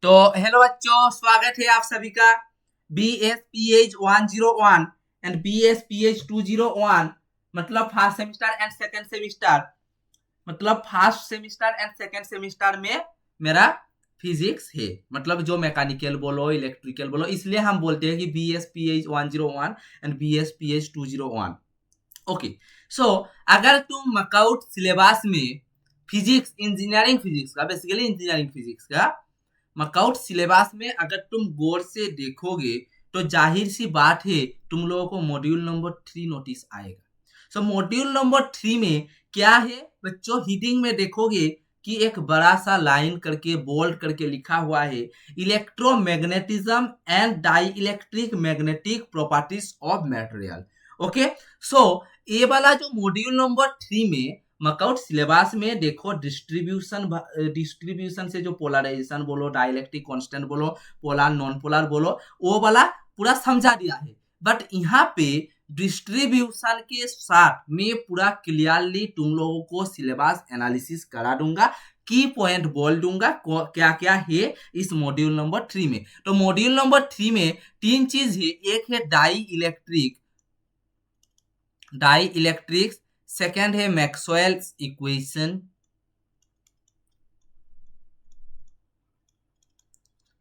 तो हेलो बच्चों, स्वागत है आप सभी का B S P H 101 and B S P H 201 मतलब first semester and second semester मतलब first semester and second semester में मेरा फिजिक्स है। मतलब जो मैकेनिकल बोलो इलेक्ट्रिकल बोलो, इसलिए हम बोलते हैं कि B S P H 101 and B S P H 201। Okay, so अगर तुम मकआउट सिलेबस में फिजिक्स इंजीनियरिंग फिजिक्स का बेसिकली इंजीनियरिंग फिजिक्स का मकआउट सिलेबस में अगर तुम गौर से देखोगे तो जाहिर सी बात है तुम लोगों को मॉड्यूल नंबर 3 नोटिस आएगा। सो मॉड्यूल नंबर 3 में क्या है बच्चों, हीडिंग में देखोगे कि एक बड़ा सा लाइन करके बोल्ड करके लिखा हुआ है electromagnetism and dielectric magnetic properties of material. Okay, so ये वाला जो मॉड्यूल नंबर 3 में मकआउट सिलेबस में देखो डिस्ट्रीब्यूशन से जो पोलराइजेशन बोलो डाइलेक्ट्रिक कांस्टेंट बोलो पोलर नॉन पोलर बोलो वो वाला पूरा समझा दिया है। बट यहाँ पे डिस्ट्रीब्यूशन के साथ मैं पूरा क्लियरली तुम लोगों को सिलेबस एनालिसिस करा दूंगा, की पॉइंट बोल दूंगा क्या क्या है इस मॉड्यूल नंबर 3 में। तो मॉड्यूल नंबर 3 में तीन चीज है, एक है डाई इलेक्ट्रिक्स, सेकेंड है मैक्सवेल्स इक्वेशन,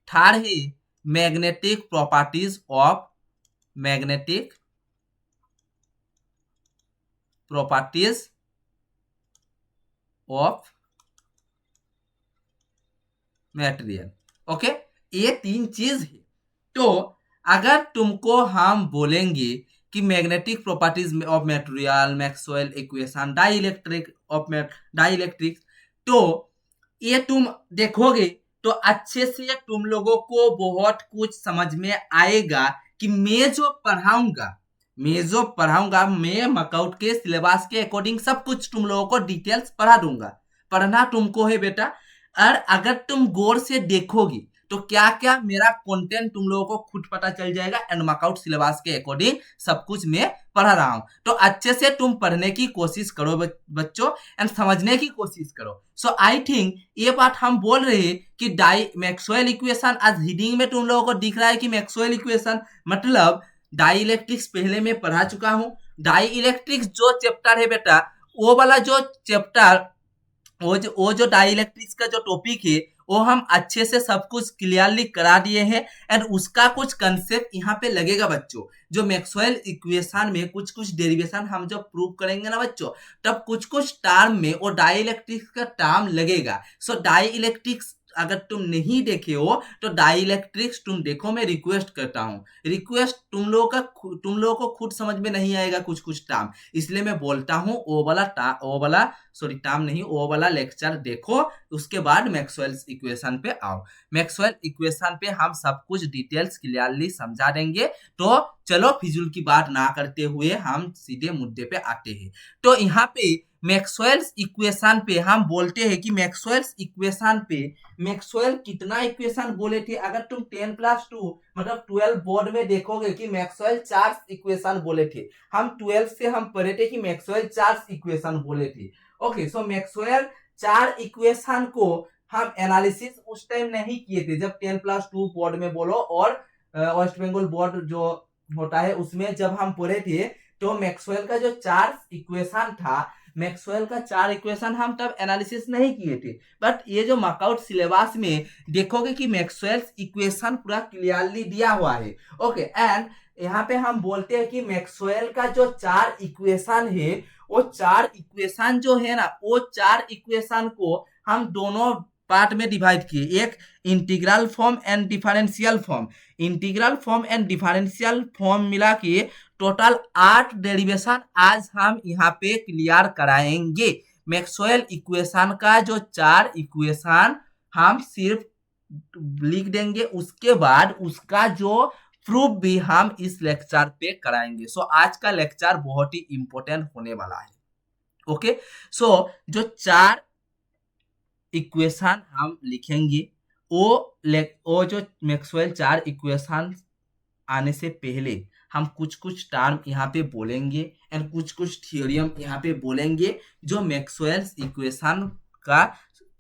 थर्ड है magnetic properties of magnetic properties of material. Okay, ये तीन चीज है। तो अगर तुमको हम बोलेंगे कि magnetic properties of material Maxwell equation dielectric, तो ये तुम देखोगे तो अच्छे से तुम लोगों को बहुत कुछ समझ में आएगा कि मैं जो पढ़ाऊंगा मैं मकआउट के सिलेबस के अकॉर्डिंग सब कुछ तुम लोगों को डिटेल्स पढ़ा दूंगा। पढ़ना तुमको है बेटा, और अगर तुम गौर से देखोगे तो क्या क्या मेरा कंटेंट तुम लोगों को खुद पता चल जाएगा एंड मकआउट सिलेबस के अकॉर्डिंग सब कुछ मैं पढ़ा रहा हूं। तो अच्छे से तुम पढ़ने की कोशिश करो बच्चों एंड समझने की कोशिश करो। सो आई थिंक ये बात हम बोल रहे हैं कि डाई मैक्सवेल इक्वेशन आज रीडिंग में तुम लोगों को दिख रहा है कि मैक्सवेल इक्वेशन मतलब डाई इलेक्ट्रिक्स पहले मैं पढ़ा चुका हूं। डाई इलेक्ट्रिक्स जो चैप्टर है बेटा, वो वाला जो चैप्टर वो जो डाई इलेक्ट्रिक्स का जो टॉपिक है वो हम अच्छे से सब कुछ क्लियरली करा दिए हैं एंड उसका कुछ कंसेप्ट यहाँ पे लगेगा बच्चों। जो मैक्सवेल इक्वेशन में कुछ कुछ डेरिवेशन हम जब प्रूव करेंगे ना बच्चों, तब कुछ कुछ टर्म में वो डाई इलेक्ट्रिक्स का टर्म लगेगा। सो डाई इलेक्ट्रिक्स अगर तुम नहीं देखे हो तो डाई इलेक्ट्रिक्स तुम देखो, मैं रिक्वेस्ट करता हूँ, रिक्वेस्ट तुम लोगों को खुद समझ में नहीं आएगा कुछ कुछ टर्म, इसलिए मैं बोलता हूँ वो वाला सॉरी टर्म नहीं, वो वाला लेक्चर देखो, उसके बाद मैक्सवेल इक्वेशन पे आओ। मैक्सवेल इक्वेशन पे हम सब कुछ डिटेल्स क्लियरली समझा देंगे। तो चलो फिजूल की बात ना करते हुए हम सीधे मुद्दे पे आते हैं। तो यहाँ पे मैक्सवेल्स इक्वेशन पे हम बोलते हैं कि मैक्सवेल्स इक्वेशन पे मैक्सवेल कितना इक्वेशन बोले थे, अगर तुम 10+2 मतलब 12 बोर्ड में देखोगे कि मैक्सवेल 4 इक्वेशन बोले थे। हम 12 से हम पढ़े थे कि मैक्सवेल 4 इक्वेशन बोले थे। ओके, सो मैक्सवेल 4 इक्वेशन को हम एनालिसिस उस टाइम नहीं किए थे जब 10+2 बोर्ड में बोलो और वेस्ट बंगाल बोर्ड जो होता है उसमें जब हम पढ़े थे, तो मैक्सवेल का जो 4 इक्वेशन था, मैक्सवेल का 4 इक्वेशन हम तब एनालिसिस नहीं किए थे। बट ये जो मार्कआउट सिलेबस में देखोगे कि मैक्सवेल इक्वेशन पूरा क्लियरली दिया हुआ है। ओके, एंड यहाँ पे हम बोलते हैं कि मैक्सवेल का जो 4 इक्वेशन है वो 4 इक्वेशन जो है ना, वो 4 इक्वेशन को हम दोनों पार्ट में डिवाइड किए, एक integral form and differential form. Integral form and differential form मिला के टोटल 8 डेरिवेशन आज हम यहाँ पे क्लियर कराएंगे। मैक्सवेल इक्वेशन का जो 4 इक्वेशन हम सिर्फ लिख देंगे, उसके बाद उसका जो प्रूफ भी हम इस लेक्चर पे कराएंगे। सो आज का लेक्चर बहुत ही इंपॉर्टेंट होने वाला है। ओके, सो जो 4 इक्वेशन हम लिखेंगे वो जो मैक्सवेल 4 इक्वेशन आने से पहले हम कुछ कुछ टर्म यहाँ पे बोलेंगे एंड कुछ कुछ थ्योरम यहाँ पे बोलेंगे जो मैक्सवेल इक्वेशन का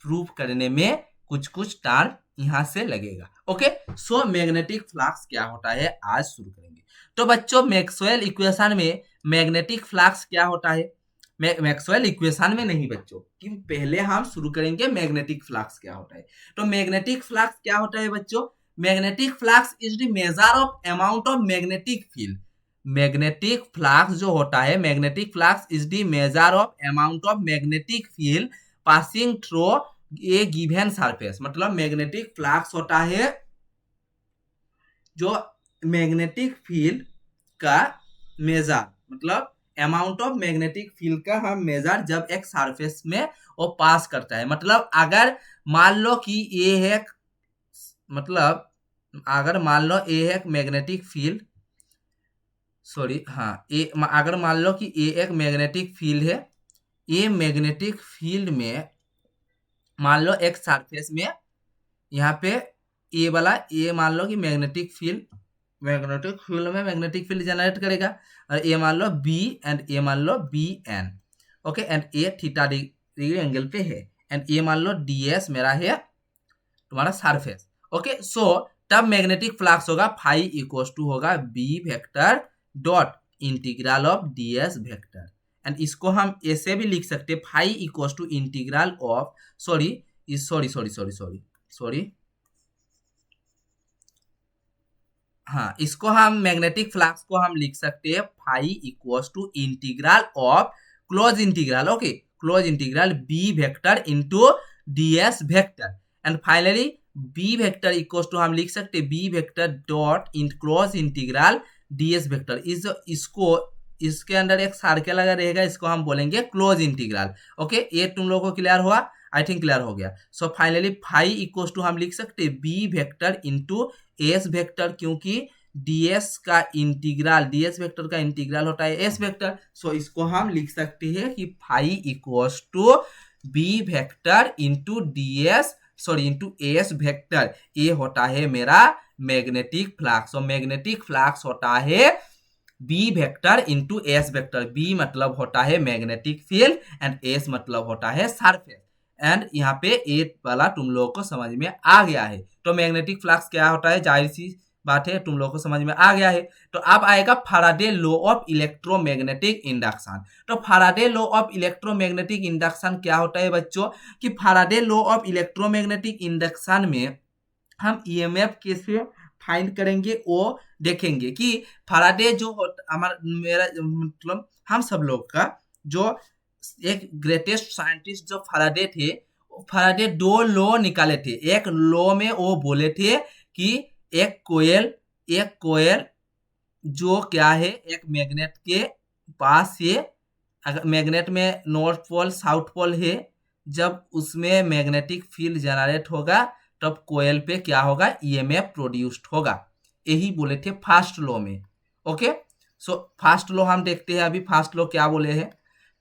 प्रूव करने में कुछ कुछ टर्म यहां से लगेगा। ओके, सो मैग्नेटिक फ्लक्स क्या होता है आज शुरू करेंगे। तो बच्चों मैक्सवेल इक्वेशन में मैग्नेटिक फ्लक्स क्या होता है, मैक्सवेल इक्वेशन में नहीं बच्चों, कि पहले हम शुरू करेंगे मैग्नेटिक फ्लक्स क्या होता है। तो मैग्नेटिक फ्लक्स क्या होता है बच्चों, magnetic flux is the measure of amount of magnetic field. Magnetic flux जो होता है, magnetic flux is the measure of amount of magnetic field passing through A given surface. मतलब मैग्नेटिक फ्लक्स होता है जो मैग्नेटिक फील्ड का major, मतलब amount of magnetic field का हम मेजर जब एक सरफेस में वो पास करता है। मतलब अगर मान लो कि ये है, मतलब अगर मान लो ये है मैग्नेटिक फील्ड, सॉरी हाँ, अगर मान लो कि ये एक मैग्नेटिक फील्ड है, ये मैग्नेटिक फील्ड में मान लो एक सरफेस में यहाँ पे ये वाला, ये मान लो कि मैग्नेटिक फील्ड में मैग्नेटिक फील्ड जनरेट करेगा, और ये मान लो बी एंड ये मान लो बी एन। ओके, एंड ये थीटा डिग्री एंगल पे है, एंड ये मान लो डी एस मेरा है तुम्हारा सरफेस। ओके, सो तब मैग्नेटिक फ्लक्स होगा फाई इक्वल टू होगा B vector dot integral of D S vector. And इसको हम ऐसे भी लिख सकते हैं, phi equal to integral of, sorry हाँ, इसको हम मैग्नेटिक फ्लक्स को हम लिख सकते हैं phi equals to integral of close integral, okay, close integral B vector into DS vector. And finally B vector equals to हम लिख सकते हैं B vector dot in close integral DS vector. इसको इसके अंदर एक सर्कल अगर रहेगा, इसको हम बोलेंगे क्लोज इंटीग्रल। ओके, ये तुम लोगों को क्लियर हुआ, आई थिंक क्लियर हो गया। So finally phi equals to हम लिख सकते हैं B vector into S vector, क्योंकि ds का इंटीग्रल, ds वेक्टर का इंटीग्रल होता है s वेक्टर। सो इसको हम लिख सकते हैं कि phi equals to b vector into ds into S vector. ये होता है मेरा मैग्नेटिक फ्लक्स। और मैग्नेटिक फ्लक्स होता है b vector into S vector. b मतलब होता है मैग्नेटिक फील्ड एंड s मतलब होता है सरफेस। एंड यहाँ पे ए वाला तुम लोगों को समझ में आ गया है। तो मैग्नेटिक फ्लक्स क्या होता है, जाहिर सी बात है तुम लोगों को समझ में आ गया है। तो अब आएगा Faraday law of electromagnetic induction. तो Faraday law of electromagnetic induction क्या होता है बच्चों, कि Faraday law of electromagnetic induction में हम ईएमएफ कैसे फाइंड करेंगे वो देखेंगे। कि फैराडे जो हमारा मेरा मतलब हम सब लोग का जो एक ग्रेटेस्ट साइंटिस्ट जो फैराडे थे, फैराडे दो लॉ निकाले थे। एक लॉ में वो बोले थे कि एक कोयल जो क्या है, एक मैग्नेट के पास है, अगर मैग्नेट में नॉर्थ पोल साउथ पोल है, जब उसमें मैग्नेटिक फील्ड जनरेट होगा तब कोयल पे क्या होगा, ईएमएफ प्रोड्यूस्ड होगा। यही बोले थे फर्स्ट लॉ में। ओके, सो फर्स्ट लॉ हम देखते हैं अभी। फर्स्ट लॉ क्या बोले हैं,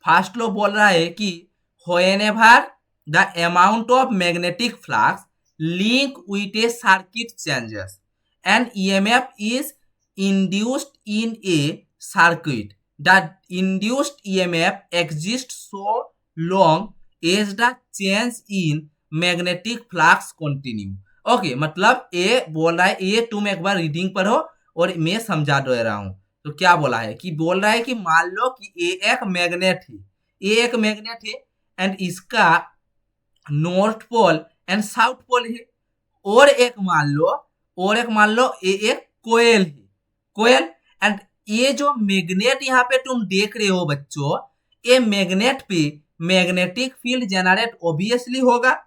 फर्स्ट लॉ बोल रहा है कि whenever the amount of magnetic flux link with a circuit changes and EMF is induced in a circuit, the induced EMF exists so long as the change in magnetic flux continue। Okay, मतलब ये बोल रहा है, ये तुम एक बार reading पढ़ो और मैं समझा दे रहा हूं। तो क्या बोला है कि बोल रहा है कि मान लो कि ये एक मैग्नेट है, ये एक मैग्नेट है एंड इसका north pole and south pole है। और एक मान लो ये एक कोयल है, कोयल। एंड ये जो मैग्नेट यहाँ पे तुम देख रहे हो बच्चों, ये मैग्नेट पे मैग्नेटिक फील्ड जनरेट ऑब्वियसली होगा,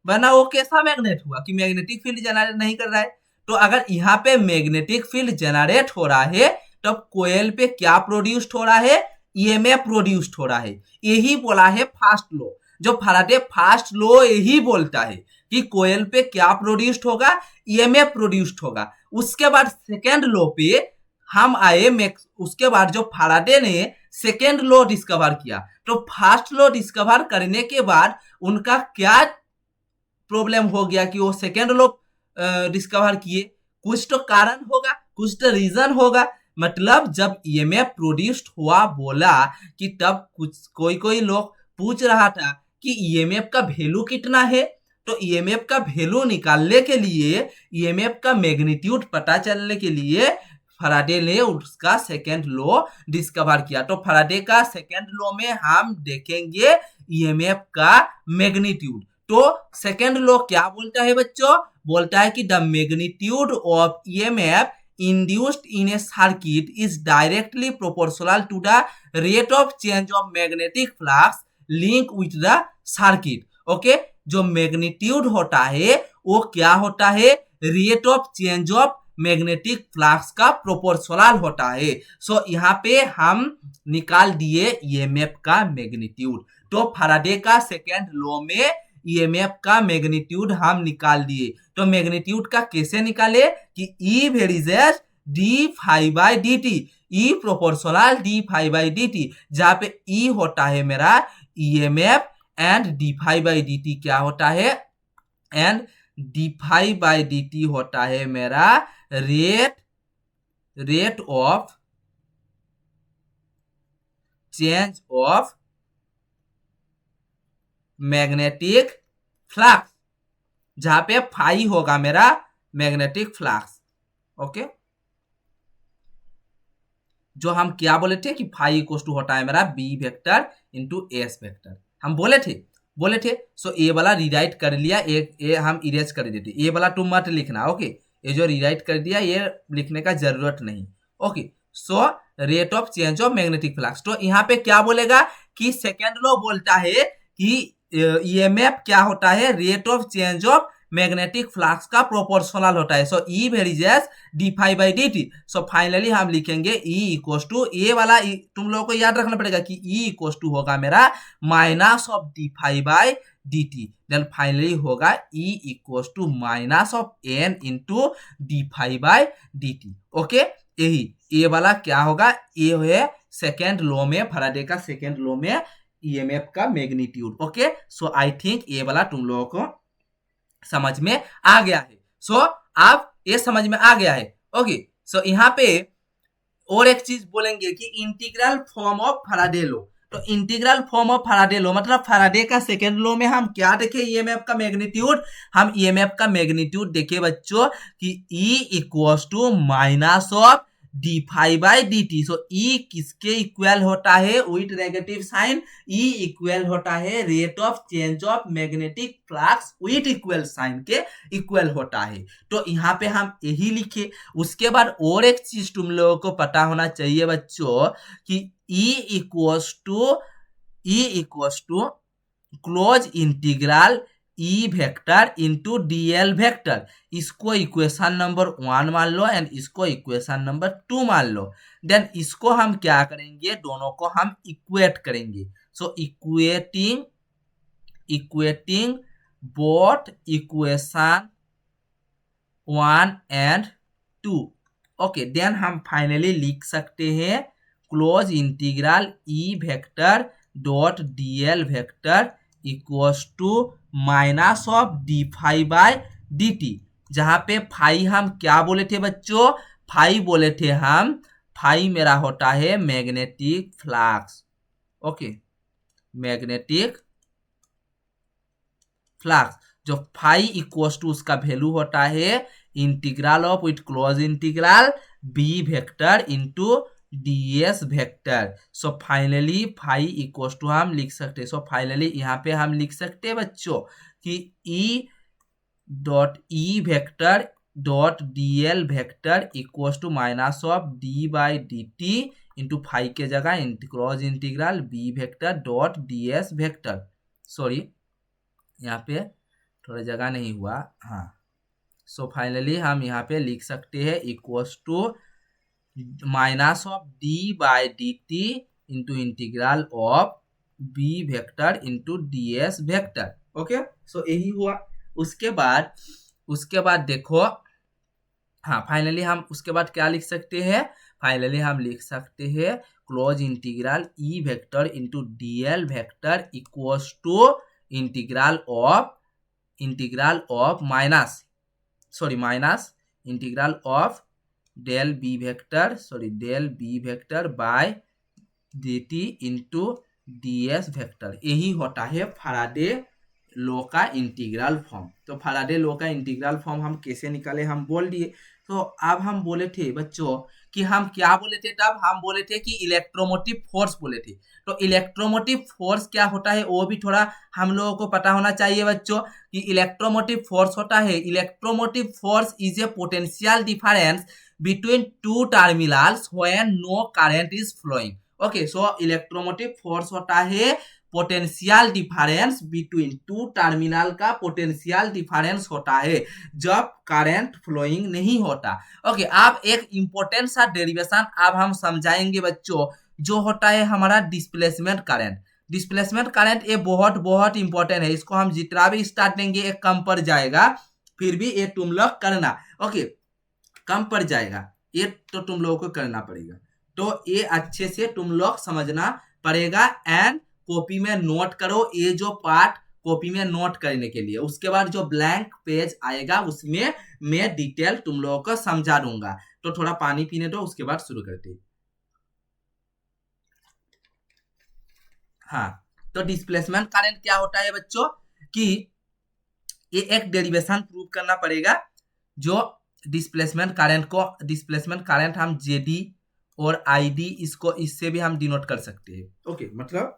वरना वो कैसा मैग्नेट हुआ कि मैग्नेटिक फील्ड जनरेट नहीं कर रहा है। तो अगर यहाँ पे मैग्नेटिक फील्ड जनरेट हो रहा है तब कोयल पे क्या प्रोड्यूस्ड हो रहा है, ईएमएफ प्रोड्यूस्ड हो रहा है। यही बोला है फर्स्ट लॉ। जो फैराडे फर्स्ट लॉ यही बोलता है कि कोयल पे क्या प्रोड्यूस्ड होगा, ईएमएफ प्रोड्यूस्ड होगा। उसके बाद सेकेंड लॉ पे हम आए, उसके बाद जो फैराडे ने सेकेंड लॉ डिस्कवर किया। तो फर्स्ट लॉ डिस्कवर करने के बाद उनका क्या प्रॉब्लम हो गया कि वो सेकेंड लॉ डिस्कवर किए, कुछ तो कारण होगा, कुछ तो रीजन होगा। मतलब जब ईएमएफ प्रोड्यूस्ड हुआ बोला कि तब कुछ कोई लोग पूछ रहा था कि ईएमएफ का वैल्यू कितना है, तो ईएमएफ का वैल्यू निकालने के लिए, ईएमएफ का मैग्नीट्यूड पता चलने के लिए फैराडे ने उसका सेकेंड लॉ डिस्कवर किया। तो फैराडे का सेकेंड लॉ में हम देखेंगे ईएमएफ का मैग्नीट्यूड। तो सेकेंड लॉ क्या बोलता है बच्चों? बोलता है कि the magnitude of EMF induced in a circuit is directly proportional to the rate of change of magnetic flux linked with the circuit. Okay, जो मैग्नीट्यूड होता है वो क्या होता है? Rate of change of magnetic flux का proportional होता है। सो यहाँ पे हम निकाल दिए ईएमएफ का मैग्नीट्यूड। तो फैराडे का सेकेंड लॉ में ईएमएफ का मैग्नीट्यूड हम निकाल दिए। तो मैग्नीट्यूड का कैसे निकाले? कि E varies D phi by D T, E proportional D phi by D T, जहां पे ई होता है मेरा EMF and D phi by D T क्या होता है? And D phi by D T होता है मेरा rate of change of magnetic flux, जहां पे फाई होगा मेरा मैग्नेटिक फ्लक्स। ओके, जो हम क्या बोले थे कि फाई इक्वल टू होता है मेरा B vector into S vector, हम बोले थे। सो ए वाला रिराइट कर लिया, ए हम इरेज कर देते, ए वाला तुम मत लिखना। ओके, ये जो रिराइट कर दिया ये लिखने का जरूरत नहीं। Okay, so rate of change of magnetic flux. तो यहाँ पे क्या बोलेगा कि सेकेंड लॉ बोलता है कि ईएमएफ क्या होता है? Rate of change of magnetic flux का प्रोपोर्शनल होता है। So E varies D phi by D T. So finally हम लिखेंगे ई इक्वल टू, ए वाला तुम लोगों को याद रखना पड़ेगा कि ई इक्वल टू होगा मेरा minus of D phi by D T. Then finally होगा E equal to minus of N into D phi by D T. Okay, यही ए वाला क्या होगा? ये है सेकेंड लॉ में, फैराडे का सेकेंड लॉ में ईएमएफ का magnitude. Okay, so I think ये वाला तुम लोगों को समझ में आ गया है। सो अब ये समझ में आ गया है। ओके, सो यहाँ पे और एक चीज बोलेंगे कि integral form of Faraday law. तो integral form of Faraday law मतलब फैराडे का सेकेंड लॉ में हम क्या देखे? ईएमएफ का मैग्नीट्यूड। हम ईएमएफ का मैग्नीट्यूड देखे बच्चों कि E equals to minus of D phi by D T. So E किसके इक्वल होता है? With negative sign. E equal होता है rate of change of magnetic flux with equal sign के इक्वल होता है। तो यहाँ पे हम यही लिखे। उसके बाद और एक चीज तुम लोगों को पता होना चाहिए बच्चों कि E equals to close integral E vector into DL vector. इसको इक्वेशन नंबर 1 मान लो एंड इसको इक्वेशन नंबर 2 मान लो। देन इसको हम क्या करेंगे? दोनों को हम इक्वेट करेंगे। So equating both equation 1 and 2। Okay, then हम फाइनली लिख सकते हैं close integral E vector dot DL vector equals to minus of D phi by D T, जहां पे फाई हम क्या बोले थे बच्चों? फाई बोले थे हम, फाई मेरा होता है magnetic flux. Okay, magnetic flux, जो फाई इक्वल्स टू उसका वैल्यू होता है integral of with close integral B vector into ds vector. So finally phi equals to हम लिख सकते हैं। सो फाइनली यहाँ पे हम लिख सकते हैं बच्चों कि e dot E vector dot dl vector equals to minus of d by D T into phi के जगह cross integral b vector dot ds vector. Sorry, यहाँ पे थोड़ा जगह नहीं हुआ। हाँ, सो फाइनली हम यहाँ पे लिख सकते हैं equals to minus of D by D T into integral of B vector into D S vector. Okay, so यही हुआ। उसके बाद देखो, हाँ फाइनली हम उसके बाद क्या लिख सकते हैं? फाइनली हम लिख सकते हैं close integral E vector into D L vector equals to integral of minus integral of del B vector by D T into D S vector. यही होता है फैराडे लॉ का इंटीग्रल फॉर्म। तो फैराडे लॉ का integral form हम कैसे निकाले हम बोल दिए। तो अब हम बोले थे बच्चों कि हम क्या बोले थे, तब हम बोले थे कि इलेक्ट्रोमोटिव फोर्स बोले थे। तो इलेक्ट्रोमोटिव फोर्स क्या होता है वो भी थोड़ा हम लोगों को पता होना चाहिए बच्चों कि इलेक्ट्रोमोटिव फोर्स होता है, electromotive force is a potential difference between two terminals when no current is flowing. Okay, so electromotive force होता है potential difference between two terminal का पोटेंशियल डिफरेंस होता है जब करंट फ्लोइंग नहीं होता। ओके, अब एक इंपॉर्टेंट सा डेरिवेशन अब हम समझाएंगे बच्चों, जो होता है हमारा डिस्प्लेसमेंट करंट। डिस्प्लेसमेंट करंट ये बहुत बहुत इंपॉर्टेंट है, इसको हम जितना भी स्टार्ट लेंगे एक कम पड़ जाएगा, फिर भी ये तुम लोग करना। ओके, कम पड़ जाएगा ये तो तुम लोगों को करना पड़ेगा, तो ये अच्छे से तुम लोग समझना पड़ेगा एंड कॉपी में नोट करो ये जो पार्ट कॉपी में नोट करने के लिए। उसके बाद जो ब्लैंक पेज आएगा उसमें मैं डिटेल तुम लोगों को समझा दूंगा। तो थोड़ा पानी पीने दो, उसके बाद शुरू करते। हाँ, तो डिस्प्लेसमेंट करंट क्या होता है बच्चों कि ये एक डेरिवेशन प्रूव करना पड़ेगा। जो डिस्प्लेसमेंट करंट हम जेडी और आईडी इसको इससे भी हम डिनोट कर सकते हैं। ओके, मतलब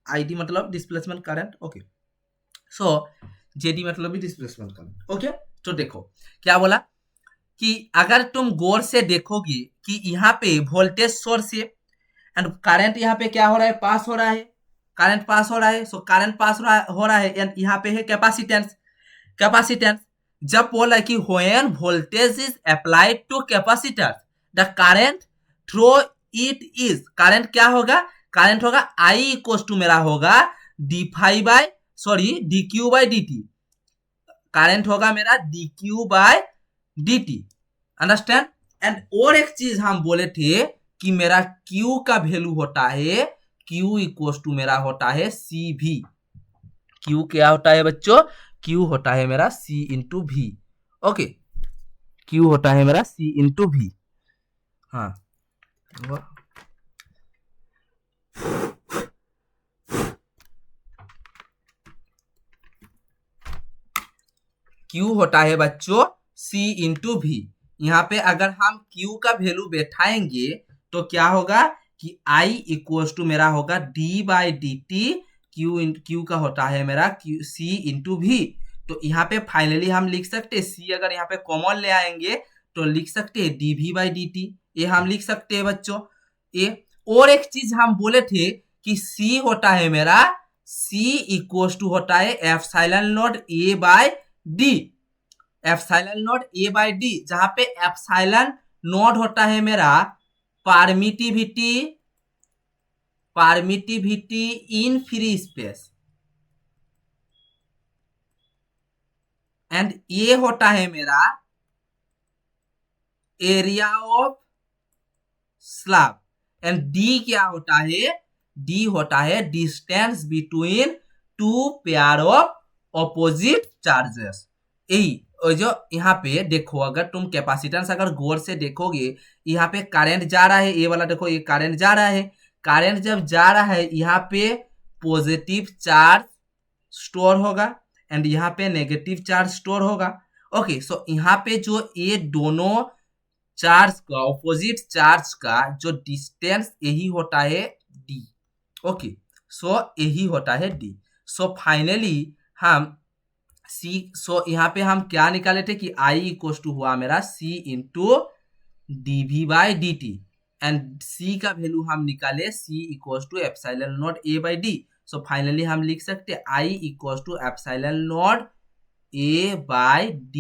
आईडी मतलब डिस्प्लेसमेंट करंट। ओके, सो जेडी मतलब भी डिस्प्लेसमेंट करंट। ओके, तो देखो क्या बोला कि अगर तुम गौर से देखोगे कि यहाँ पे वोल्टेज सोर्स है एंड करंट यहाँ पे क्या हो रहा है, पास हो रहा है, करंट पास हो रहा है। सो करंट पास हो रहा है एंड यहाँ पे है कैपेसिटेंस। जब बोला कि when voltage is applied to capacitor the current through it is, current क्या होगा, करंट होगा I इक्वल टू मेरा होगा dq बाय dt, करंट होगा मेरा dq by dt, understand. And और एक चीज हम बोले थे कि मेरा q का वैल्यू होता है, q इक्वल टू मेरा होता है cv। q क्या होता है बच्चों, Q होता है मेरा C into V। Okay, Q होता है मेरा C इंटू V। हाँ, Q होता है बच्चों C इंटू V। यहाँ पे अगर हम Q का वैल्यू बैठाएंगे तो क्या होगा कि I इक्वल टू मेरा होगा D by D T, Q का होता है मेरा C इंटू V। तो यहाँ पे फाइनली हम लिख सकते हैं C, अगर यहाँ पे कॉमन ले आएंगे तो लिख सकते हैं dV बाई डी टी, ये हम लिख सकते हैं बच्चों ये। और एक चीज हम बोले थे कि C होता है मेरा C इक्वल टू होता है epsilon naught A by D, epsilon naught A by D, जहां पे एप्सिलॉन नॉट होता है मेरा permittivity in free space and ये होता है मेरा area of slab and D क्या होता है, डी होता है distance between two pair of opposite charges. यही जो यहाँ पे देखो, अगर तुम कैपेसिटेंस अगर गौर से देखोगे यहाँ पे करंट जा रहा है, ये वाला देखो ये करंट जा रहा है, करंट जब जा रहा है यहाँ पे पॉजिटिव चार्ज स्टोर होगा एंड यहाँ पे नेगेटिव चार्ज स्टोर होगा। ओके, सो यहाँ पे जो ये दोनों चार्ज का ऑपोजिट चार्ज का जो डिस्टेंस यही होता है डी। ओके, सो यही होता है डी। सो फाइनली हम C, सो यहाँ पे हम क्या निकाले थे कि I इक्वल टू हुआ मेरा C into dV by D T and C का वैल्यू हम निकाले C equal to epsilon naught A by D। So finally हम लिख सकते हैं I equal to epsilon naught A by D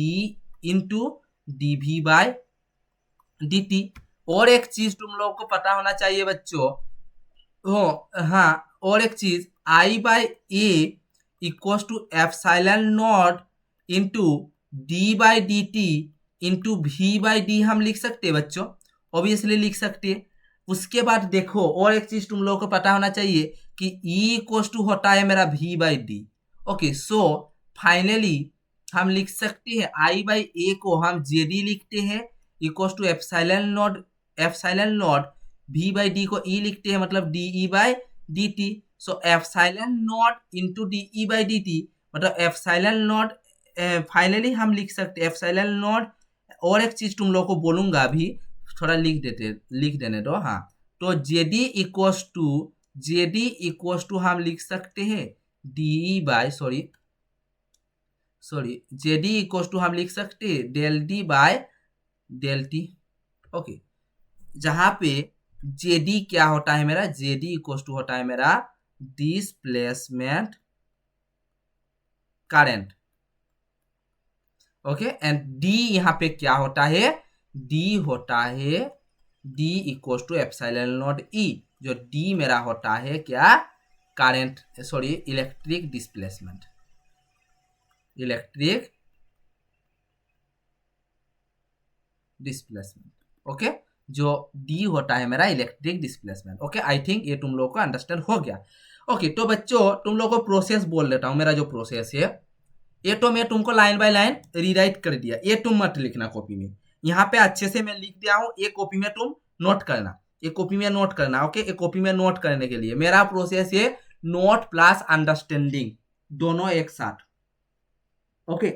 into dV by D T. और एक चीज तुम लोगों को पता होना चाहिए बच्चों, हाँ, और एक चीज I by A equal to epsilon naught into D by D T into V by D हम लिख सकते हैं बच्चों, ऑब्वियसली लिख सकते हैं। उसके बाद देखो और एक चीज तुम लोगों को पता होना चाहिए कि E इक्वल टू होता है मेरा V by D. Okay, so finally हम लिख सकते हैं I बाई A को हम JD लिखते हैं equal to epsilon naught V by D को E लिखते हैं, मतलब DE by D T. So epsilon naught into DE by D T मतलब एप्सिलॉन नॉट, फाइनली हम लिख सकते एप्सिलॉन नॉट। और एक चीज तुम लोग को बोलूंगा अभी, थोड़ा लिख देने दो। हाँ, तो जेडी इक्वस टू हम लिख सकते हैं D by sorry JD equals to हम लिख सकते हैं del D by del T. Okay, जहां पे जेडी क्या होता है मेरा, जेडी इक्वस टू होता है मेरा displacement current. Okay, and D यहाँ पे क्या होता है, डी होता है D equal to epsilon naught E, जो डी मेरा होता है क्या, current, sorry electric displacement, okay, जो डी होता है मेरा electric displacement. Okay, I think ये तुम लोगों को अंडरस्टैंड हो गया। ओके, तो बच्चों तुम लोगों को प्रोसेस बोल देता हूं, मेरा जो प्रोसेस है ये तो मैं तुमको लाइन बाय लाइन रीराइट कर दिया, ये तुम मत लिखना कॉपी में, यहाँ पे अच्छे से मैं लिख दिया हूँ, ये कॉपी में तुम नोट करना, ये कॉपी में नोट करना। ओके, ये कॉपी में नोट करने के लिए मेरा प्रोसेस है नोट प्लस अंडरस्टैंडिंग दोनों एक साथ। ओके,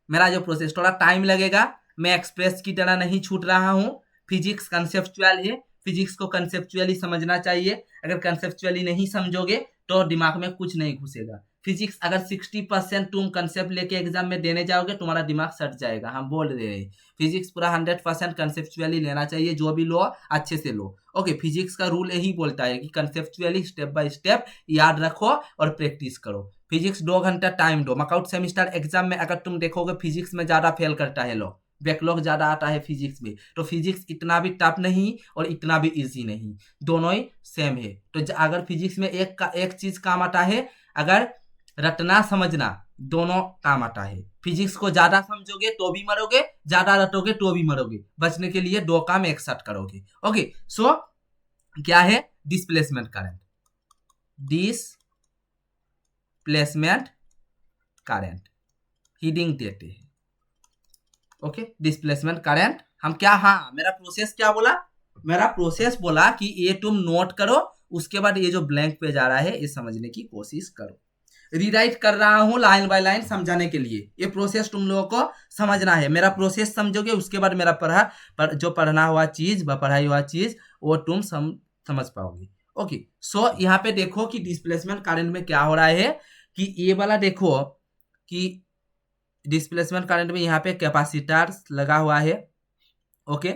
मेरा जो प्रोसेस थोड़ा टाइम लगेगा, मैं एक्सप्रेस की तरह नहीं छूट रहा हूँ, फिजिक्स कंसेप्चुअल है, फिजिक्स को कंसेप्चुअली समझना चाहिए, अगर कंसेप्चुअली नहीं समझोगे तो दिमाग में कुछ नहीं घुसेगा। फिजिक्स अगर 60% तुम कंसेप्ट लेके एग्जाम में देने जाओगे तुम्हारा दिमाग सट जाएगा, हम बोल रहे हैं। फिजिक्स पूरा 100% कंसेप्चुअली लेना चाहिए, जो भी लो अच्छे से लो। ओके, फिजिक्स का रूल यही बोलता है कि कंसेप्चुअली स्टेप बाय स्टेप याद रखो और प्रैक्टिस करो। फिजिक्स 2 घंटा टाइम दो, मार्कआउट सेमिस्टर एग्जाम में अगर तुम देखोगे फिजिक्स में ज्यादा फेल करता है लोग, बैकलॉग ज्यादा आता है फिजिक्स में, तो फिजिक्स इतना भी टफ नहीं और इतना भी इजी नहीं, दोनों ही सेम है। तो अगर फिजिक्स में एक चीज काम आता है, अगर रटना समझना दोनों काम आता है। फिजिक्स को ज्यादा समझोगे तो भी मरोगे, ज्यादा रटोगे तो भी मरोगे, बचने के लिए दो काम एक साथ करोगे। ओके, सो क्या है displacement current, displacement current heading देते हैं। ओके, डिस्प्लेसमेंट करंट हम क्या, हाँ मेरा प्रोसेस क्या बोला, मेरा प्रोसेस बोला कि ये तुम नोट करो, उसके बाद ये जो ब्लैंक पेज आ रहा है ये समझने की कोशिश करो। रीराइट कर रहा हूं लाइन बाय लाइन समझाने के लिए, ये प्रोसेस तुम लोगों को समझना है। मेरा प्रोसेस समझोगे उसके बाद मेरा जो पढ़ना हुआ चीज, पढ़ाई हुआ चीज वो तुम समझ पाओगे। ओके, सो यहाँ पे देखो कि डिस्प्लेसमेंट करंट में क्या हो रहा है, कि ये वाला देखो कि डिस्प्लेसमेंट करंट में यहाँ पे कैपेसिटर लगा हुआ है। ओके,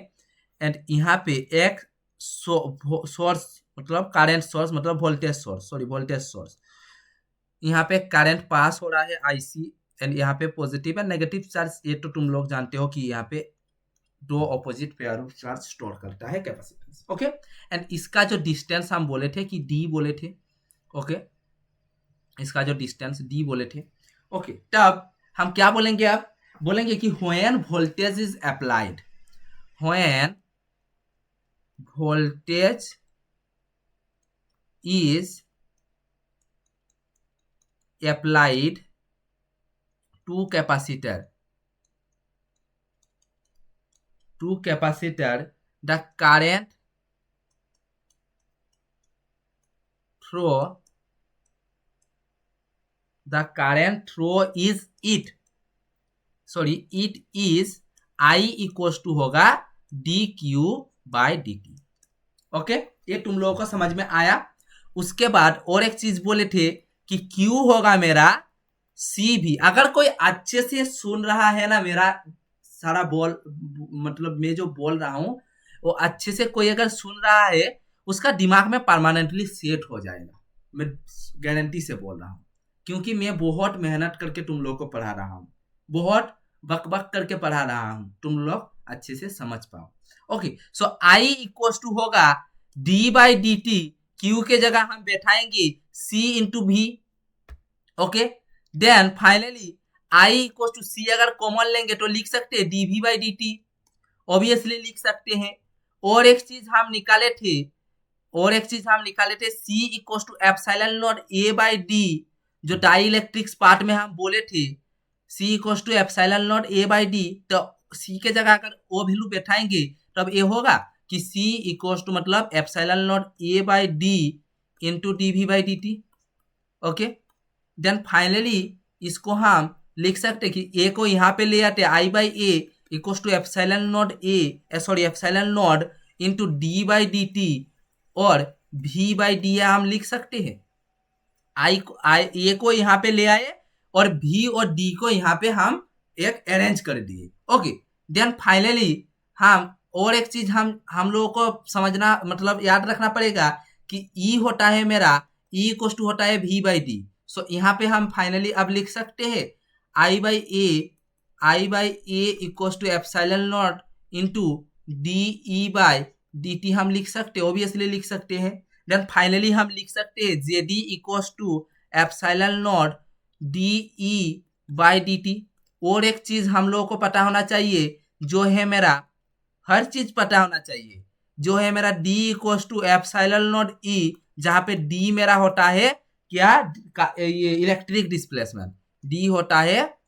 एंड यहाँ पे एक सोर्स मतलब करंट सोर्स मतलब वोल्टेज सोर्स, यहाँ पे करंट पास हो रहा है आईसी, एंड यहाँ पे पॉजिटिव एंड नेगेटिव चार्ज, ये तो तुम लोग जानते हो कि यहाँ पे दो opposite pair of charge store करता है कैपेसिटेंस। ओके, एंड इसका जो डिस्टेंस हम बोले थे कि डी बोले थे। ओके, इसका जो डिस्टेंस डी बोले थे। ओके, तब हम क्या बोलेंगे, अब बोलेंगे कि when voltage is applied, when voltage is applied to capacitor, the current through is it is I equals to होगा dq by dt। ओके, ये तुम लोगों को समझ में आया। उसके बाद और एक चीज बोले थे कि Q होगा मेरा C भी। अगर कोई अच्छे से सुन रहा है ना मेरा सारा मतलब मैं जो बोल रहा हूं वो अच्छे से कोई अगर सुन रहा है उसका दिमाग में परमानेंटली सेट हो जाएगा, मैं गारंटी से बोल रहा हूं, क्योंकि मैं बहुत मेहनत करके तुम लोग को पढ़ा रहा हूं, बहुत बक करके पढ़ा रहा हूं, तुम लोग अच्छे से समझ पाओ। Okay, so I equals to होगा d by D T, Q के जगह हम बैठाएंगे C into V। Okay, then finally I equals to C अगर कॉमन लेंगे तो लिख सकते हैं dV by D T, obviously लिख सकते हैं। और एक चीज हम निकाले थे C equals to epsilon naught A by D, जो डाई इलेक्ट्रिक्स पार्ट में हम बोले थे C equals to epsilon naught A by D, तो C के जगह अगर वो वैल्यू बैठाएंगे तब ये होगा कि C इक्वल्स टू मतलब epsilon naught A by D into dV by dt। Okay, then finally इसको हम लिख सकते कि ए को यहाँ पे ले आते I by A equals to epsilon naught epsilon naught into D by D T और वी बाई डी हम लिख सकते हैं। ए को यहाँ पे ले आए और भी और डी को यहाँ पे हम एक अरेंज कर दिए। ओके, देन फाइनली हम और एक चीज हम लोगों को समझना मतलब याद रखना पड़ेगा कि ई होता है मेरा ई इक्वल टू होता है वी बाई डी। सो यहाँ पे हम फाइनली अब लिख सकते हैं I by A equal to epsilon naught into D E by D T हम लिख सकते हैं, ऑब्वियसली लिख सकते हैं। देन फाइनली हम लिख सकते हैं J D equal to epsilon naught D E by D T. और एक चीज हम लोगों को पता होना चाहिए जो है मेरा हर चीज पता होना चाहिए जो है मेरा d equal to epsilon naught E, जहां पे d मेरा होता है क्या ये इलेक्ट्रिक डिस्प्लेसमेंट, d होता है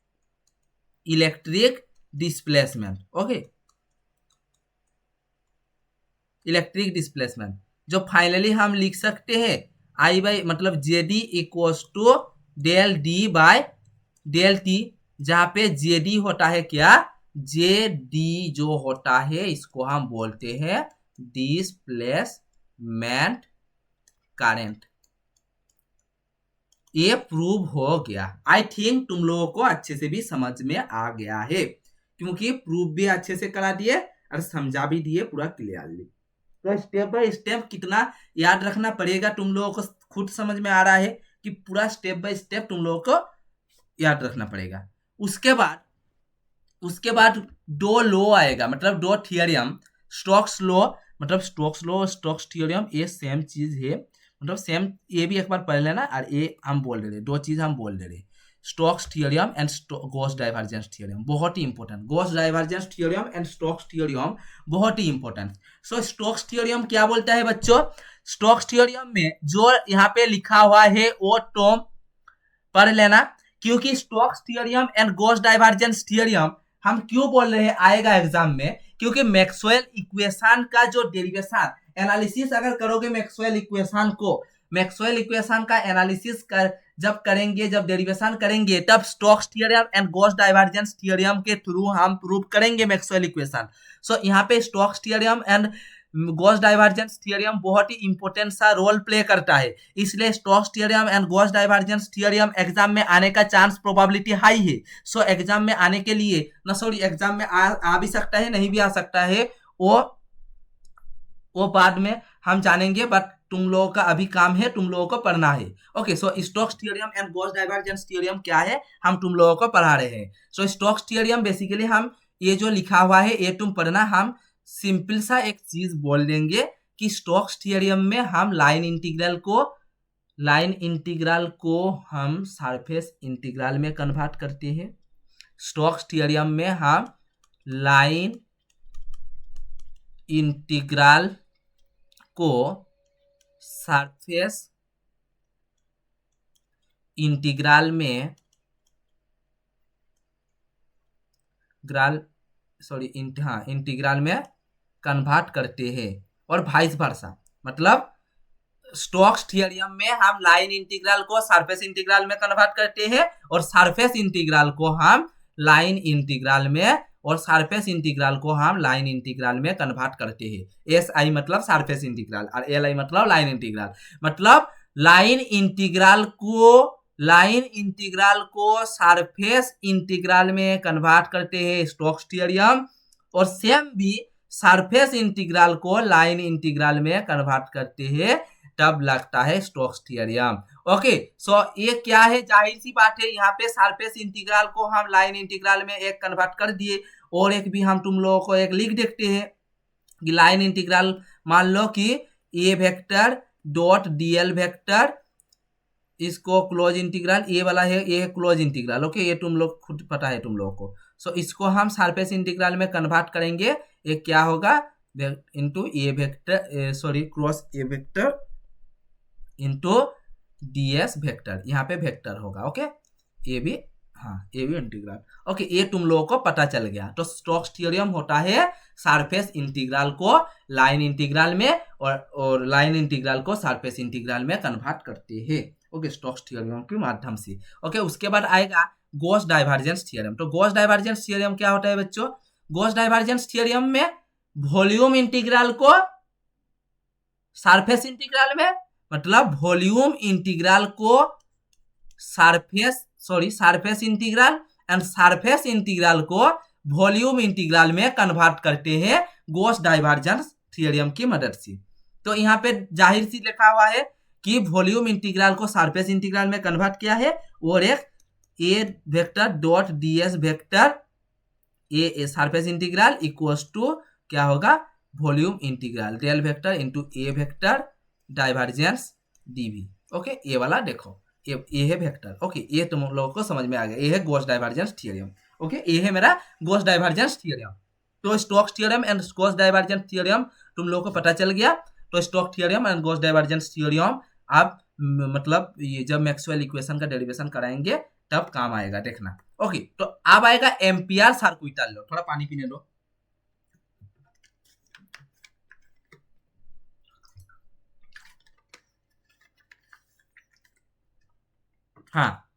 electric displacement. Okay, electric displacement जो फाइनली हम लिख सकते हैं आई बाई मतलब J D equal to del D by del T, जहां पे जे डी होता है क्या जे डी जो होता है इसको हम बोलते हैं डिस्प्लेसमेंट करंट। ये प्रूव हो गया। आई थिंक तुम लोगों को अच्छे से भी समझ में आ गया है क्योंकि प्रूव भी अच्छे से करा दिए और समझा भी दिए पूरा क्लियरली। तो स्टेप बाय स्टेप कितना याद रखना पड़ेगा तुम लोगों को खुद समझ में आ रहा है कि पूरा स्टेप बाय स्टेप तुम लोगों को याद रखना पड़ेगा। उसके बाद दो लॉ आएगा मतलब दो थियरम, स्टोक्स लॉ मतलब स्टोक्स थ्योरम, ये सेम चीज है मतलब सेम, ये भी एक बार पढ़ लेना और ये हम बोल रहे दो चीज हम बोल रहे Stokes theorem and Gauss divergence theorem, बहुत ही important. Gauss divergence theorem and Stokes theorem बहुत ही इंपॉर्टेंट। सो स्टोक्स थ्योरम क्या बोलता है बच्चों, स्टोक्स थ्योरम में जो यहाँ पे लिखा हुआ है वो टर्म पढ़ लेना, क्योंकि Stokes theorem and Gauss divergence theorem हम क्यों बोल रहे हैं आएगा एग्जाम में, क्योंकि मैक्सवेल इक्वेशन का जो डेरिवेशन एनालिसिस अगर करोगे मैक्सवेल इक्वेशन का एनालिसिस जब करेंगे, जब डेरिवेशन करेंगे, तब Stokes theorem and Gauss divergence theorem के थ्रू हम प्रूव करेंगे मैक्सवेल इक्वेशन। सो यहाँ पे Stokes theorem and Gauss divergence theorem बहुत ही इंपॉर्टेंट सा रोल प्ले करता है, इसलिए Stokes theorem and Gauss divergence theorem exam में आने का चांस प्रोबेबिलिटी हाई है। सो एग्जाम में आने के लिए एग्जाम में आ भी सकता है, नहीं भी आ सकता है, वो बाद में हम जानेंगे, बट तुम लोगों का अभी काम है, तुम लोगों को पढ़ना है। Okay, so Stokes theorem and Gauss divergence theorem क्या है हम तुम लोगों को पढ़ा रहे हैं। सो स्टोक्स थ्योरम बेसिकली हम ये जो लिखा हुआ है ये तुम पढ़ना, हम सिंपल सा एक चीज बोल देंगे कि स्टोक्स थ्योरम में हम लाइन इंटीग्रल को हम सरफेस इंटीग्रल में कन्वर्ट करते हैं। स्टोक्स थ्योरम में हम लाइन इंटीग्रल को सरफेस इंटीग्रल में इंटीग्रल में कन्वर्ट करते हैं और वाइस वर्सा, मतलब स्टोक्स थ्योरम में हम लाइन इंटीग्रल को सरफेस इंटीग्रल में कन्वर्ट करते हैं और सरफेस इंटीग्रल को हम लाइन इंटीग्रल में और सरफेस इंटीग्रल को हम लाइन इंटीग्रल में कन्वर्ट करते हैं। एस आई मतलब सरफेस इंटीग्रल और एल आई मतलब लाइन इंटीग्रल, मतलब लाइन इंटीग्रल को सरफेस इंटीग्रल में कन्वर्ट करते हैं स्टोक्स थ्योरम, और सेम भी सरफेस इंटीग्रल को लाइन इंटीग्रल में कन्वर्ट करते हैं, तब लगता है स्टोक्स थ्योरम। ओके, सो ये क्या है, जाहिर सी बात है यहाँ पे सरफेस इंटीग्रल को हम लाइन इंटीग्रल में एक कन्वर्ट कर दिए, और एक भी हम तुम लोगों को एक लिख देखते हैं कि लाइन इंटीग्रल मान लो कि ए वेक्टर डॉट डीएल वेक्टर, इसको क्लोज इंटीग्रल ये वाला है, ये क्लोज इंटीग्रल। ओके, ये तुम लोग खुद पता है तुम लोगों को। सो इसको हम सरफेस इंटीग्रल में कन्वर्ट करेंगे, ये क्या होगा into A vector cross A vector into DS vector, यहाँ पे वेक्टर होगा। ओके, ये भी इंटीग्रल। ओके, ये तुम लोगों को पता चल गया। तो स्टोक्स थ्योरम होता है सरफेस इंटीग्रल को लाइन इंटीग्रल में और लाइन इंटीग्रल को सरफेस इंटीग्रल में कन्वर्ट करते हैं। ओके, स्टोक्स थ्योरम के माध्यम से। ओके, उसके बाद आएगा गॉस डाइवर्जेंस थ्योरम। तो गॉस डाइवर्जेंस थ्योरम क्या होता है बच्चों? गॉस डाइवर्जेंस थ्योरम में वॉल्यूम इंटीग्रल को सरफेस इंटीग्रल में, मतलब वॉल्यूम इंटीग्रल को surface integral and surface integral को वॉल्यूम इंटीग्रल में कन्वर्ट करते हैं गॉस डाइवर्जेंस थ्योरम की मदद से। तो यहाँ पे जाहिर सी लिखा हुआ है कि वॉल्यूम इंटीग्रल को सरफेस इंटीग्रल में कन्वर्ट किया है और एक A vector dot ds vector A surface integral equals to क्या होगा? Volume integral del vector into A vector divergence dv। Okay, ये वाला देखो, ये है वेक्टर। ओके, ये तुम लोगों को समझ में आ गया, ये है गॉस डाइवर्जेंस थ्योरम। ओके, ये है मेरा गॉस डाइवर्जेंस थ्योरम। तो Stokes theorem and Gauss divergence theorem तुम लोगों को पता चल गया। तो Stokes theorem and Gauss divergence theorem आप मतलब ये जब मैक्सवेल इक्वेशन का डेरिवेशन कराएंगे तब काम आएगा, देखना। ओके, तो अब आएगा एम्पियर सर्कुइटल लॉ। थोड़ा पानी पीने दो। हाँ,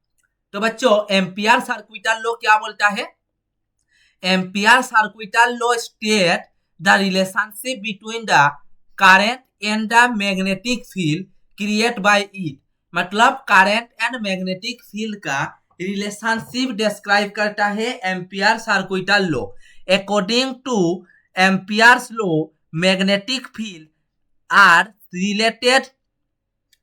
तो बच्चों एम्पियर सर्कुइटल लॉ क्या बोलता है? Ampere circuital law state the relationship between the current and the magnetic field create by it. मतलब करंट एंड मैग्नेटिक फील्ड का रिलेशनशिप डिस्क्राइब करता है Ampere circuital law. According to Ampere's law, magnetic field are related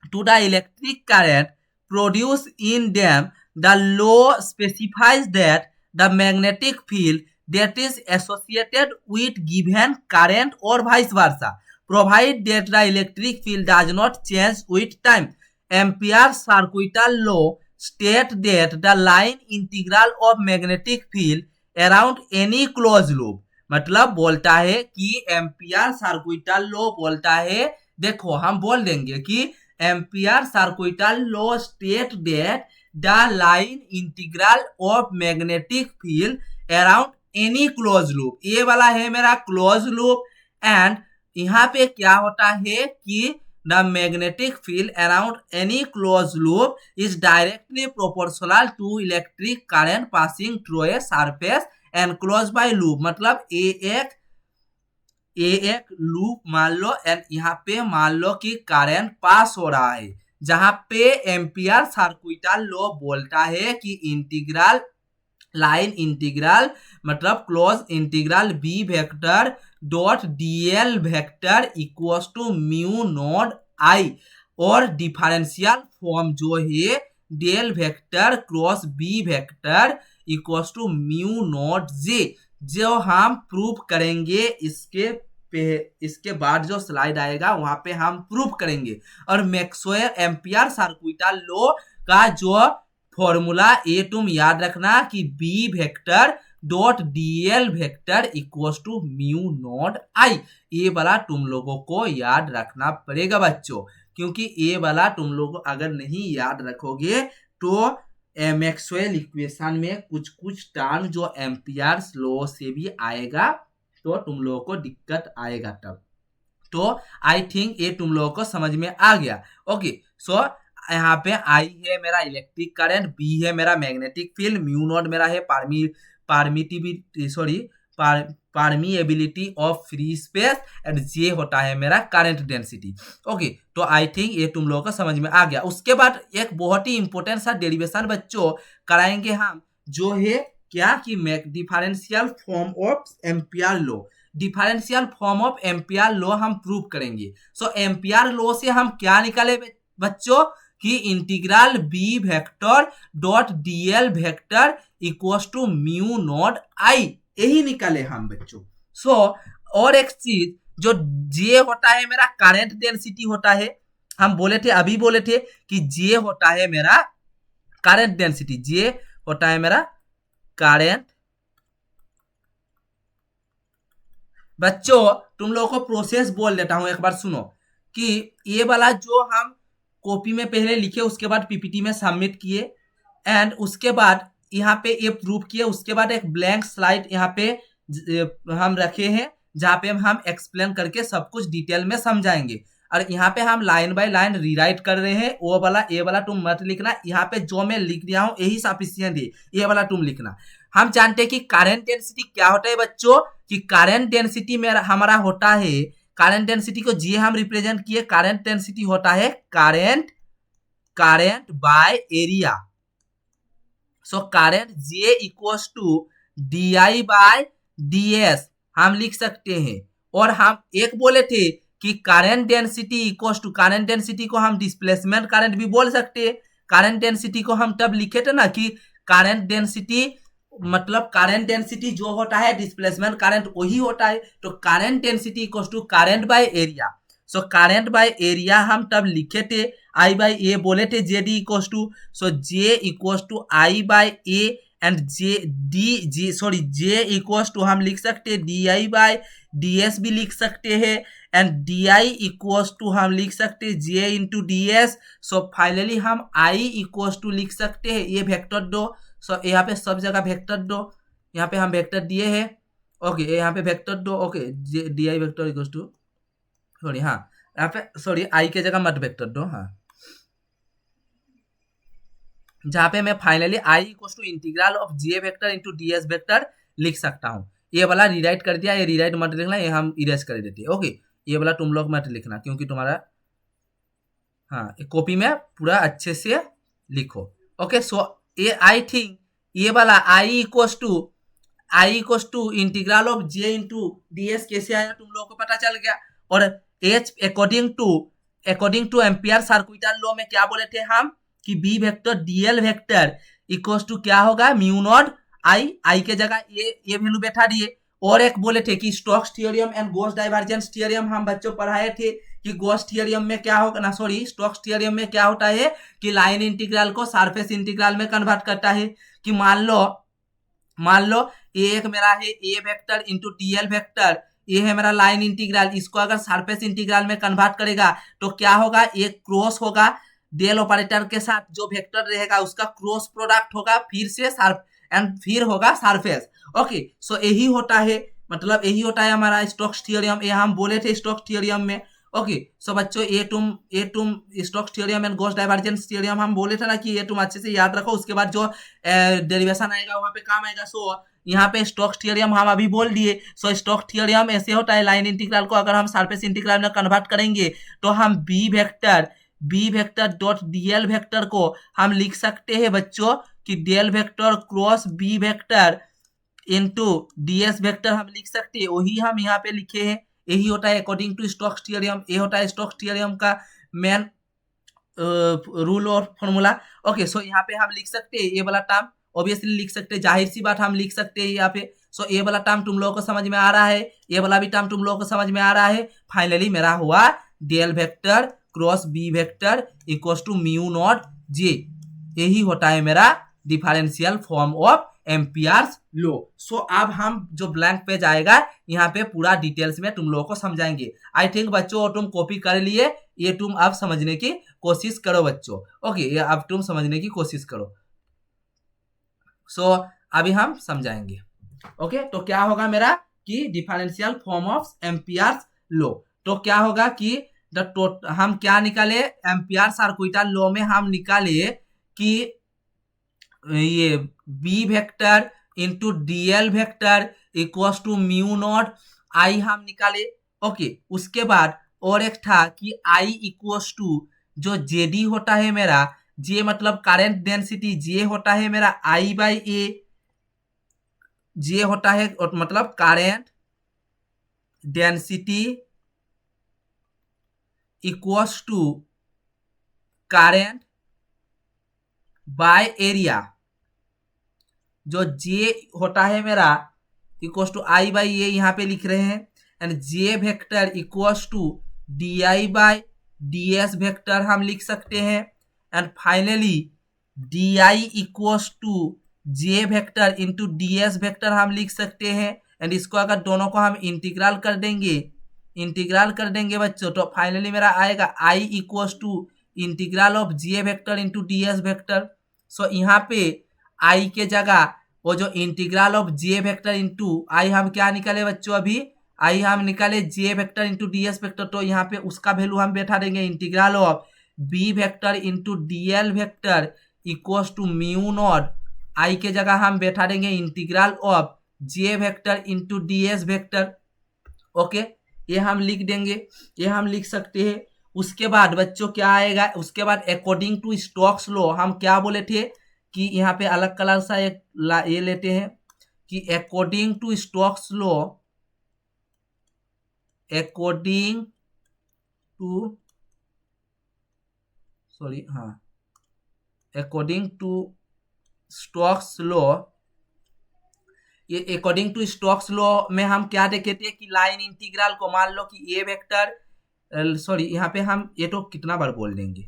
to the electric current produced in them. The law specifies that the magnetic field that is associated with given current or vice versa, provided that the electric field does not change with time. Ampere's circuital law states that the line integral of magnetic field around any closed loop, मतलब बोलता है कि Ampere circuital law बोलता है, देखो हम बोल देंगे कि Ampere circuital law state that the line integral of magnetic field around any close loop. ये वाला है मेरा क्लोज लूप एंड यहाँ पे क्या होता है कि the magnetic field around any close loop is directly proportional to electric current passing through a surface and close by loop. मतलब एक लूप मान लो एंड यहाँ पे मान लो कि करंट पास हो रहा है, जहां पे एम्पियर सर्कुइटल लॉ बोलता है कि इंटीग्रल लाइन इंटीग्रल मतलब close integral B vector dot dl vector equals to mu naught I और डिफरेंशियल फॉर्म जो है del vector cross B vector equals to mu naught J, जो हम प्रूव करेंगे इसके बाद जो स्लाइड आएगा वहां पे हम प्रूव करेंगे। और मैक्सवेल एम्पियर सर्कुइटल लॉ का जो फॉर्मूला ये तुम याद रखना कि B vector dot dl vector equals to mu naught I. ये वाला तुम लोगों को याद रखना पड़ेगा बच्चों, क्योंकि ये वाला तुम लोग अगर नहीं याद रखोगे तो मैक्सवेल इक्वेशन में कुछ टर्म जो एम्पियर्स लॉ से भी आएगा तो तुम लोगों को दिक्कत आएगा तब। तो आई थिंक ये तुम लोगों को समझ में आ गया। ओके, सो यहाँ पे आई है मेरा इलेक्ट्रिक करंट, बी है मेरा मैग्नेटिक फील्ड, म्यू नॉट मेरा है permeability of free space and J होता है मेरा करंट डेंसिटी। ओके, तो आई थिंक ये तुम लोगों को समझ में आ गया। उसके बाद एक बहुत ही इंपॉर्टेंट सा डेरिवेशन बच्चों कराएंगे हम, जो है क्या कि differential form of ampere law. Differential form of ampere law हम प्रूव करेंगे। सो एम्पियर लॉ से हम क्या निकाले बच्चों कि integral B vector dot dl vector equals to mu naught I, यही निकाले हम बच्चों। सो और एक चीज जो जे होता है मेरा करंट डेंसिटी होता है, हम बोले थे अभी बोले थे कि जे होता है मेरा करंट डेंसिटी, जे होता है मेरा करंट। बच्चों तुम लोगों को प्रोसेस बोल देता हूं, एक बार सुनो कि ये वाला जो हम कॉपी में पहले लिखे उसके बाद पीपीटी में सबमिट किए एंड उसके बाद यहाँ पे ये प्रूव किए, उसके बाद एक ब्लैंक स्लाइड यहाँ पे हम रखे हैं जहाँ पे हम एक्सप्लेन करके सब कुछ डिटेल में समझाएंगे। और यहाँ पे हम लाइन बाय लाइन रीराइट कर रहे हैं। वो वाला ए वाला तुम मत लिखना, यहाँ पे जो मैं लिख दिया हूँ यही सफिशिएंट है, ये वाला तुम लिखना। हम जानते हैं कि करंट डेंसिटी क्या होता है बच्चों, कि करंट डेंसिटी में हमारा होता है, करंट डेंसिटी को जी हम रिप्रेजेंट किए, करंट डेंसिटी होता है current by area. So current J equals to D I by D S हम लिख सकते हैं। और हम एक बोले थे कि current density equals to, current density को हम डिस्प्लेसमेंट करंट भी बोल सकते हैं। करंट डेंसिटी को हम तब लिखे थे ना कि करंट डेंसिटी मतलब करंट डेंसिटी जो होता है डिस्प्लेसमेंट करंट वही होता है। तो current density equals to current by area. So current by area हम तब लिखे थे, आई बाय ए बोले थे, J D equals to, so J equals to I by A and J equals to हम लिख सकते हैं D I by D S भी लिख सकते हैं, and D I equals to हम लिख सकते हैं J into D S. So finally हम आई इक्वल्स टू लिख सकते हैं, ये वेक्टर दो। सो यहाँ पे सब जगह वेक्टर दो, यहाँ पे हम वेक्टर दिए हैं, ओके यहाँ पे वेक्टर दो, okay D I vector equals to, sorry हाँ यहाँ पे सॉरी आई के जगह मत वेक्टर दो, हाँ जहाँ पे मैं finally I equals to integral of J vector into D S vector लिख सकता हूँ। ये वाला रीराइट कर दिया, ये रीराइट मत लिखना, ये हम इरेज कर देते हैं, ओके ये वाला तुम लोग मत लिखना क्योंकि तुम्हारा हाँ कॉपी में पूरा अच्छे से लिखो, ओके। सो ये आई थिंक ये वाला I equals to integral of J into D S कैसे आया तुम लोगों को पता चल गया। और H according to Ampere circular law में क्या बोले थे हम कि B vector DL vector equals to क्या होगा म्यू नॉट आई के जगह ये वैल्यू बैठा दिए। और एक बोले थे कि Stokes theorem and Gauss divergence theorem हम बच्चों पढ़ाए थे कि गॉस थ्योरम में क्या होगा ना, सॉरी स्टोक्स थ्योरम में क्या होता है कि लाइन इंटीग्रल को सरफेस इंटीग्रल में कन्वर्ट करता है। कि मान लो ये एक मेरा है ए वेक्टर इंटू डीएल वेक्टर, ये है मेरा लाइन इंटीग्रल, इसको अगर सरफेस इंटीग्रल में कन्वर्ट करेगा तो क्या होगा, ये क्रॉस होगा डेल ऑपरेटर के साथ, जो वेक्टर रहेगा उसका क्रॉस प्रोडक्ट होगा, फिर से फिर होगा सरफेस, ओके। सो यही होता है, मतलब यही होता है हमारा स्टोक्स थ्योरम, ये हम बोले थे स्टोक्स थ्योरम में, ओके। सो बच्चों ये तुम Stokes theorem and Gauss divergence theorem हम बोले थे ना कि ये तुम अच्छे से याद रखो, उसके बाद जो डेरिवेशन आएगा वहां पे काम आएगा। सो यहाँ पे स्टोक्स थ्योरम हम अभी बोल दिए। सो स्टोक्स थ्योरम ऐसे होता है, लाइन इंटीग्रल को अगर हम सरफेस इंटीग्रल में कन्वर्ट करेंगे तो हम B vector dot DL vector को हम लिख सकते हैं बच्चों कि del vector cross B vector into DS vector हम लिख सकते हैं, वही हम यहाँ पे लिखे हैं। यही होता है अकॉर्डिंग टू स्टोक्स थ्योरम, ये होता है स्टोक्स थ्योरम का मेन रूल और फॉर्मूला, ओके। सो यहाँ पे हम लिख सकते हैं ये वाला टर्म ऑब्वियसली लिख सकते हैं, जाहिर सी बात हम लिख सकते हैं यहाँ पे। सो ये वाला टर्म तुम लोगों को समझ में आ रहा है, ये वाला भी टर्म तुम लोगों को समझ में आ रहा है। फाइनली मेरा हुआ del vector cross B vector equals to mu naught J, यही होता है मेरा differential form of Ampere's law. So अब हम जो ब्लैंक पेज आएगा यहाँ पे पूरा डिटेल्स में तुम लोगों को समझाएंगे। आई थिंक बच्चों तुम कॉपी कर लिए, ये तुम अब समझने की कोशिश करो बच्चों, ओके ये अब तुम समझने की कोशिश करो। सो अभी हम समझाएंगे, ओके। तो क्या होगा मेरा कि differential form of Ampere's law, तो क्या होगा कि हम क्या निकाले, एम्पियर सर्कुलर लॉ में हम निकाले कि ये B vector into DL vector equals to mu naught I हम निकाले, ओके। उसके बाद और एक था कि आई इक्वल्स टू जो जेडी होता है मेरा, जे मतलब करंट डेंसिटी, जे होता है मेरा आई बाई ए, जे होता है मतलब current density equals to current by area, जो जे होता है मेरा equals to I by A यहाँ पे लिख रहे हैं, and J vector equals to D I by D S vector हम लिख सकते हैं, and finally D I equals to J vector into D S vector हम लिख सकते हैं। एंड इसको अगर दोनों को हम इंटीग्रल कर देंगे बच्चों, तो फाइनली मेरा आएगा I equals to integral of J vector into D S vector. So यहाँ पे आई के जगह वो जो integral of J vector into I हम क्या निकाले बच्चों, अभी आई हम निकाले J vector into D S vector, तो यहाँ पे उसका वैल्यू हम बैठा देंगे integral of B vector into D L vector equals to mu naught, I के जगह हम बैठा देंगे integral of J vector into D S vector. Okay, ये हम लिख देंगे, ये हम लिख सकते हैं। उसके बाद बच्चों क्या आएगा, उसके बाद अकॉर्डिंग टू स्टोक्स लॉ हम क्या बोले थे कि यहाँ पे अलग कलर सा एक ये लेते हैं कि according to Stokes law, according to sorry हाँ अकॉर्डिंग टू स्टोक्स लॉ, ये अकॉर्डिंग टू स्टोक्स लॉ में हम क्या देखे थे कि लाइन इंटीग्रल को मान लो कि ए वेक्टर सॉरी यहाँ पे हम ये तो कितना बार बोल देंगे,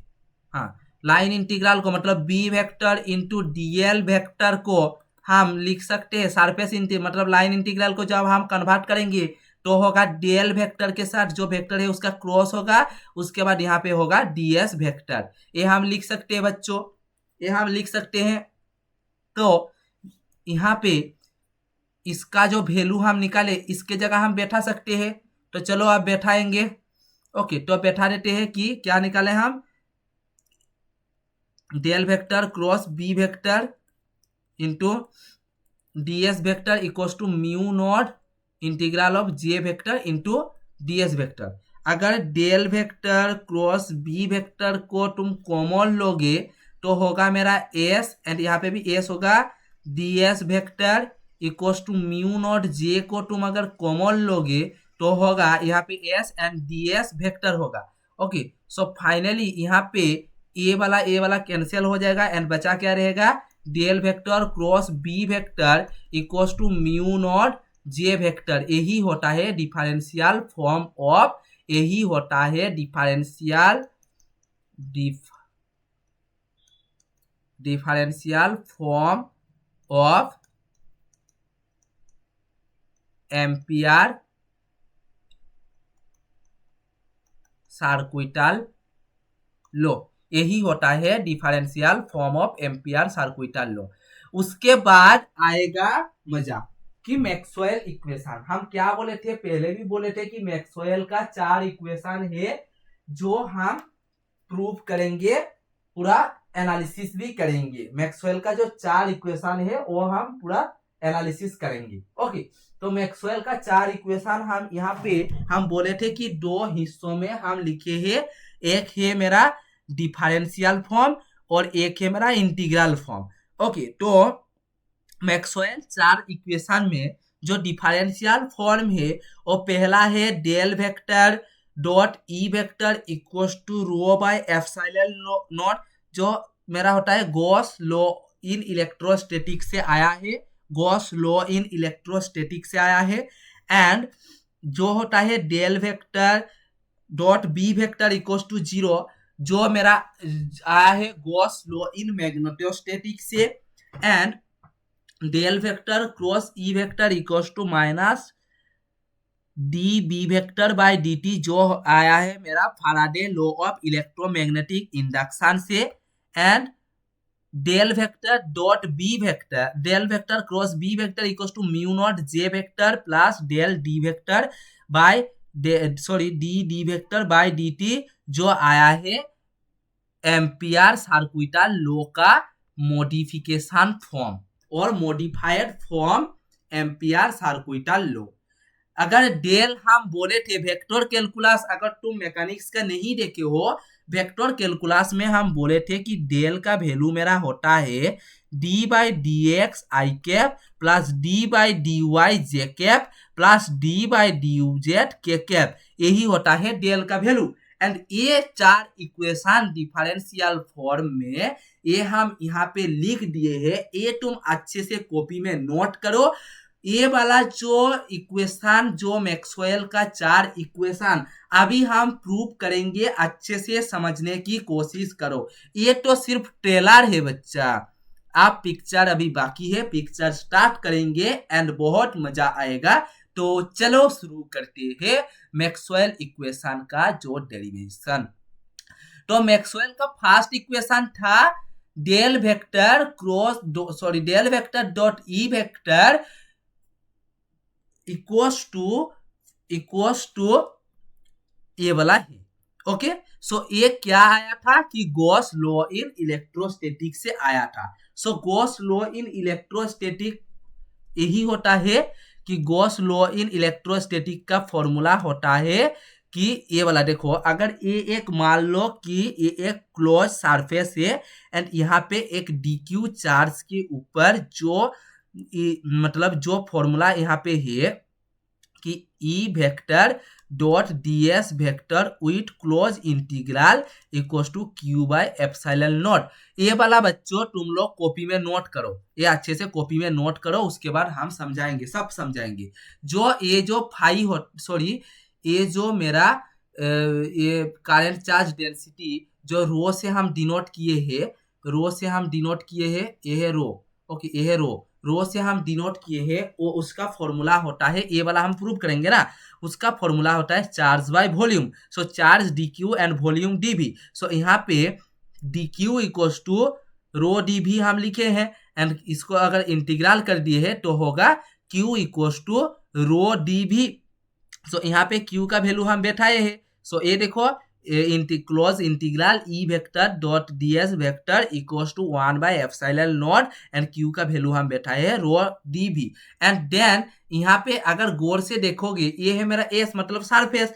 हाँ लाइन इंटीग्रल को मतलब B vector into DL vector को हम लिख सकते हैं सरफेस इंटीग्रल, मतलब लाइन इंटीग्रल को जब हम कन्वर्ट करेंगे तो होगा डीएल वेक्टर के साथ जो वेक्टर है उसका क्रॉस होगा, उसके बाद यहाँ पे होगा डीएस वेक्टर। ये हम लिख सकते हैं बच्चों, ये हम लिख सकते हैं। तो यहाँ पे इसका जो वैल्यू हम निकाले इसके जगह हम बैठा सकते हैं, तो चलो आप बैठाएंगे। ओके, तो बैठा देते हैं कि क्या निकाले हम, del vector cross B vector into DS vector equals to mu naught integral of J vector into DS vector. अगर del vector cross B vector को तुम कॉमन लोगे तो होगा मेरा एस, एंड यहाँ पे भी एस होगा, DS vector equals to mu naught J को तुम अगर कॉमन लोगे तो होगा यहाँ पे एस एंड डीएस वेक्टर होगा। ओके, सो फाइनली यहाँ पे ए वाला कैंसिल हो जाएगा एंड बचा क्या रहेगा, del vector cross B vector equals to mu naught J vector. यही होता है डिफरेंशियल फॉर्म ऑफ, यही होता है differential form of Ampere circuital law, यही होता है differential form of Ampere circuital law. उसके बाद आएगा मजा कि मैक्सवेल इक्वेशन। हम क्या बोले थे, पहले भी बोले थे कि मैक्सवेल का 4 इक्वेशन है जो हम प्रूव करेंगे, पूरा एनालिसिस भी करेंगे। मैक्सवेल का जो 4 इक्वेशन है वो हम पूरा एनालिसिस करेंगे। ओके, तो मैक्सवेल का 4 इक्वेशन हम यहाँ पे हम बोले थे कि 2 हिस्सों में हम लिखे हैं, एक है मेरा डिफरेंशियल फॉर्म और एक है मेरा इंटीग्रल फॉर्म। ओके, तो मैक्सवेल 4 इक्वेशन में जो डिफरेंशियल फॉर्म है वो पहला है del vector dot E vector equals to rho by epsilon naught, जो मेरा होता है गॉस लॉ इन इलेक्ट्रोस्टैटिक से आया है, गॉस लॉ इन इलेक्ट्रोस्टैटिक से आया है। एंड जो होता है del vector dot B vector equals to 0, जो मेरा आया है गॉस लॉ इन मैग्नेटोस्टैटिक से। And del vector cross E vector equals to minus D B vector by D T, जो आया है मेरा Faraday law of electromagnetic induction से। And del vector dot B vector, del vector cross B vector equals to mu naught J vector plus del D vector by D vector by D T, जो आया है ampere circuital law का modification form और modified form ampere circuital law. अगर del हम बोले थे vector calculus, अगर तुम मैकेनिक्स का नहीं देखे हो, वेक्टर कैलकुलस में हम बोले थे कि डेल का वैल्यू मेरा होता है D by D X I cap plus D by D Y J cap plus D by D U Z के कैप, यही होता है डेल का वैल्यू। एंड ये 4 इक्वेशन डिफरेंशियल फॉर्म में ये हम यहाँ पे लिख दिए हैं, ये तुम अच्छे से कॉपी में नोट करो। ये वाला जो इक्वेशन, जो मैक्सवेल का 4 इक्वेशन अभी हम प्रूव करेंगे, अच्छे से समझने की कोशिश करो। ये तो सिर्फ ट्रेलर है बच्चा, आप पिक्चर अभी बाकी है, पिक्चर स्टार्ट करेंगे एंड बहुत मजा आएगा। तो चलो शुरू करते हैं मैक्सवेल इक्वेशन का जो डेरिवेशन। तो मैक्सवेल का फर्स्ट इक्वेशन था del vector del vector dot E vector equals to equals to ये वाला है। ओके, सो ये क्या आया था कि गॉस लॉ इन इलेक्ट्रोस्टैटिक से आया था। सो गॉस लॉ इन इलेक्ट्रोस्टैटिक यही होता है कि गॉस लॉ इन इलेक्ट्रोस्टैटिक का फॉर्मूला होता है कि ये वाला देखो, अगर ये एक मान लो कि ये एक क्लोज सरफेस है एंड यहाँ पे एक डीक्यू चार्ज के ऊपर जो मतलब जो फॉर्मूला यहाँ पे है कि E vector dot ds vector with close integral equals to q by epsilon naught. ये वाला बच्चों तुम लोग कॉपी में नोट करो, ये अच्छे से कॉपी में नोट करो, उसके बाद हम समझाएंगे, सब समझाएंगे। जो ये जो फाई हो सॉरी ये जो मेरा ये करंट चार्ज डेंसिटी जो रो से हम डिनोट किए हैं, रो से हम डिनोट किए हैं, ये है रो। ओके, ये है रो से हम डिनोट किए हैं, वो उसका फॉर्मूला होता है, ये वाला हम प्रूव करेंगे ना, उसका फॉर्मूला होता है charge by volume. So charge D Q and volume D V. So यहाँ पे D Q equals to rho D V हम लिखे हैं एंड इसको अगर इंटीग्रल कर दिए है तो होगा Q equals to rho D V. So यहाँ पे क्यू का वैल्यू हम बैठाए हैं। सो ये देखो close integral E vector dot ds vector equals to 1 by epsilon naught and Q का वैल्यू हम बैठाए हैं rho D V. And then यहाँ पे अगर गौर से देखोगे ये है मेरा एस मतलब सरफेस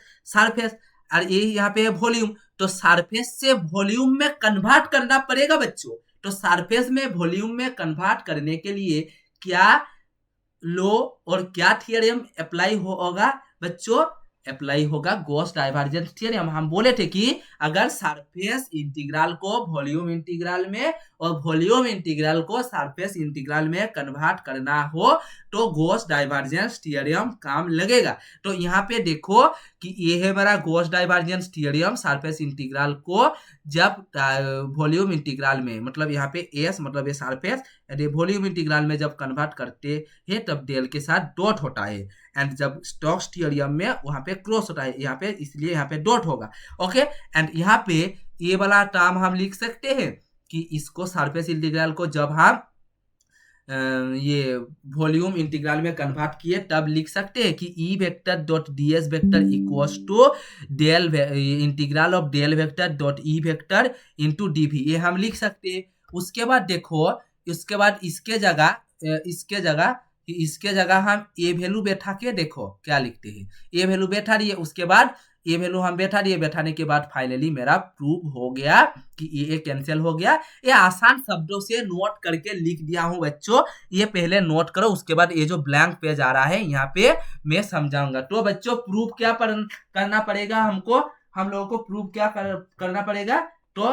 और ये यहाँ पे है वॉल्यूम। तो सरफेस से वॉल्यूम में कन्वर्ट करना पड़ेगा बच्चों। तो सरफेस में वॉल्यूम में कन्वर्ट करने के लिए क्या लो और क्या थियरम अप्लाई होगा बच्चों? अप्लाई होगा गॉस डाइवर्जेंस थ्योरम। हम बोले थे कि अगर सरफेस इंटीग्रल को वॉल्यूम इंटीग्रल में और वॉल्यूम इंटीग्रल को सरफेस इंटीग्रल में कन्वर्ट करना हो तो गॉस डाइवर्जेंस थ्योरम काम लगेगा। तो यहाँ पे देखो कि ये है मेरा Gauss divergence theorem, surface integral को जब वॉल्यूम इंटीग्रल में मतलब यहाँ पे एस मतलब ये सरफेस वॉल्यूम इंटीग्रल में जब कन्वर्ट करते हैं तब डेल के साथ डॉट होता है एंड जब स्टोक्स थ्योरम में वहां पे क्रॉस होता है यहाँ पे, इसलिए यहाँ पे डॉट होगा। ओके, एंड यहाँ पे ये वाला टर्म हम लिख सकते हैं कि इसको सरफेस इंटीग्रल को जब हम ये वॉल्यूम इंटीग्रल में कन्वर्ट किए तब लिख सकते हैं कि E vector dot ds vector equals to del integral of del vector dot E vector into dv, ये हम लिख सकते हैं। उसके बाद देखो, उसके बाद इसके जगह हम ए वैल्यू बैठा के देखो क्या लिखते हैं। ए वैल्यू बैठा दिए, उसके बाद ए वैल्यू हम बैठा दिए, बैठाने के बाद फाइनली मेरा प्रूव हो गया कि ये कैंसिल हो गया। ये आसान शब्दों से नोट करके लिख दिया हूं बच्चों, ये पहले नोट करो, उसके बाद ये जो ब्लैंक पेज आ रहा है यहाँ पे मैं समझाऊंगा। तो बच्चों प्रूव क्या करना पड़ेगा हमको, हम लोगों को प्रूव क्या करना पड़ेगा? तो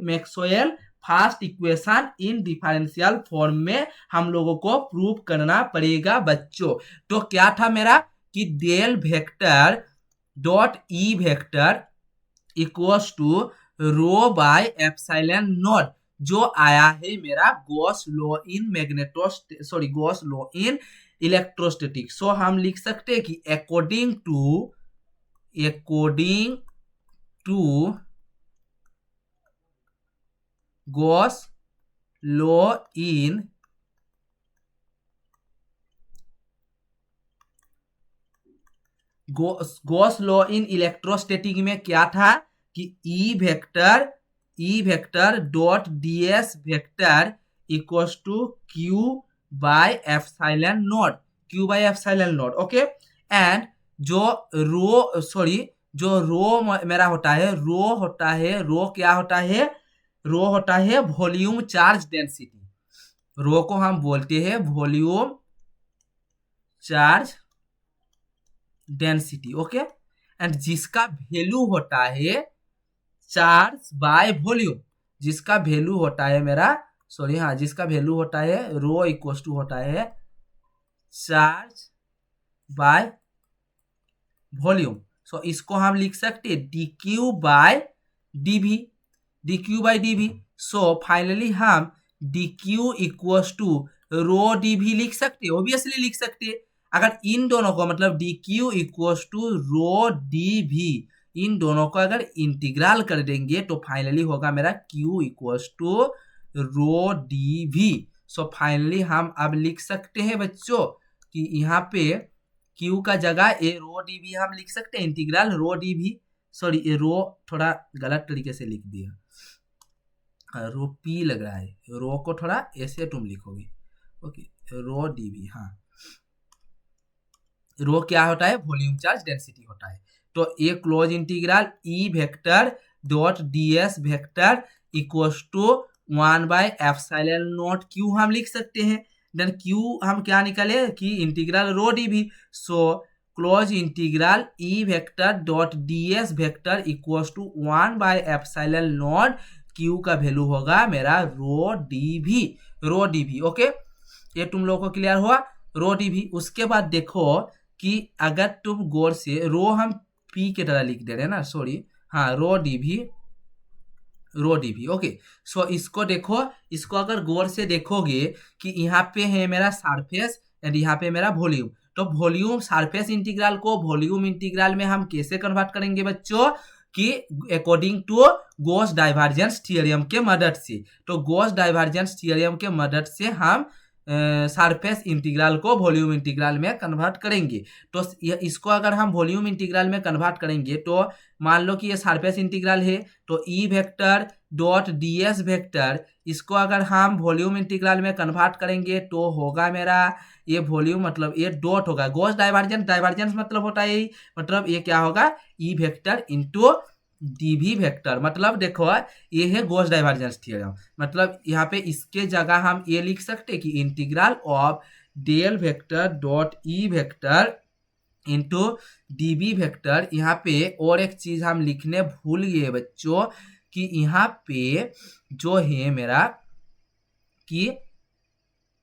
Maxwell first equation in differential form में हम लोगों को प्रूव करना पड़ेगा बच्चों। तो क्या था मेरा कि del vector dot E vector equals to rho by epsilon naught जो आया है मेरा Gauss law in Gauss law in electrostatic. So हम लिख सकते हैं कि according to Gauss law in Gauss law in electrostatic में क्या था कि E vector dot ds vector equals to q by epsilon naught. Okay, and जो रो मेरा होता है, रो होता है वॉल्यूम चार्ज डेंसिटी। रो को हम बोलते हैं volume charge density. Okay, and जिसका वैल्यू होता है चार्ज बाय वॉल्यूम, जिसका वैल्यू होता है मेरा जिसका वैल्यू होता है रो इक्वल्स टू होता है चार्ज बाय वॉल्यूम। सो इसको हम लिख सकते हैं dq by dv। So finally हम dq equals to rho dv लिख सकते हैं, ऑब्वियसली लिख सकते हैं। अगर इन दोनों को मतलब dq equals to rho dv इन दोनों को अगर इंटीग्रल कर देंगे तो फाइनली होगा मेरा q equals to rho dv। So finally हम अब लिख सकते हैं बच्चों कि यहाँ पे क्यू का जगह ए रो डी भी हम लिख सकते हैं, इंटीग्रल रो डी भी, सॉरी ये रो थोड़ा गलत तरीके से लिख दिया, रो पी लग रहा है, रो को थोड़ा ऐसे तुम लिखोगे, ओके, रो डी भी, हाँ, रो क्या होता है, वॉल्यूम चार्ज डेंसिटी होता है। तो ये close integral E vector dot D S vector equals to one by epsilon naught Q हम लिख सकते हैं। देन क्यू हम क्या निकाले कि integral rho D V, so close integral E vector dot D S vector equals to one by epsilon naught Q का value होगा मेरा रो डी भी, ओके, ये तुम लोगों को क्लियर हुआ, रो डी भी। उसके बाद देखो कि अगर तुम गौर से, रो हम पी के तरह लिख दे रहे हैं ना, सॉरी, हाँ, रो डी भी, ओके। सो इसको देखो, इसको अगर गौर से देखोगे कि यहाँ पे है मेरा सरफेस एंड यहाँ पे मेरा वॉल्यूम, तो वॉल्यूम सरफेस इंटीग्रल को वॉल्यूम इंटीग्रल में हम कैसे कन्वर्ट करेंगे बच्चों, कि according to Gauss divergence theorem के मदद से। तो गॉस डाइवर्जेंस थ्योरम के मदद से हम सरफेस इंटीग्रल को वॉल्यूम इंटीग्रल में कन्वर्ट करेंगे। तो इसको अगर हम वॉल्यूम इंटीग्रल में कन्वर्ट करेंगे, तो मान लो कि ये सरफेस इंटीग्रल है, तो ई vector dot D S vector, इसको अगर हम वॉल्यूम इंटीग्रल में कन्वर्ट करेंगे तो होगा मेरा ये वॉल्यूम, मतलब ये डॉट होगा, गॉस डाइवर्जेंस मतलब होता है यही, मतलब ये क्या होगा, E vector into DV vector, मतलब देखो ये है गॉस डाइवर्जेंस थ्योरम, मतलब यहाँ पे इसके जगह हम ये लिख सकते हैं कि integral of del vector dot E vector into DB vector. यहाँ पे और एक चीज हम लिखने भूल गए बच्चों, कि यहाँ पे जो है मेरा, कि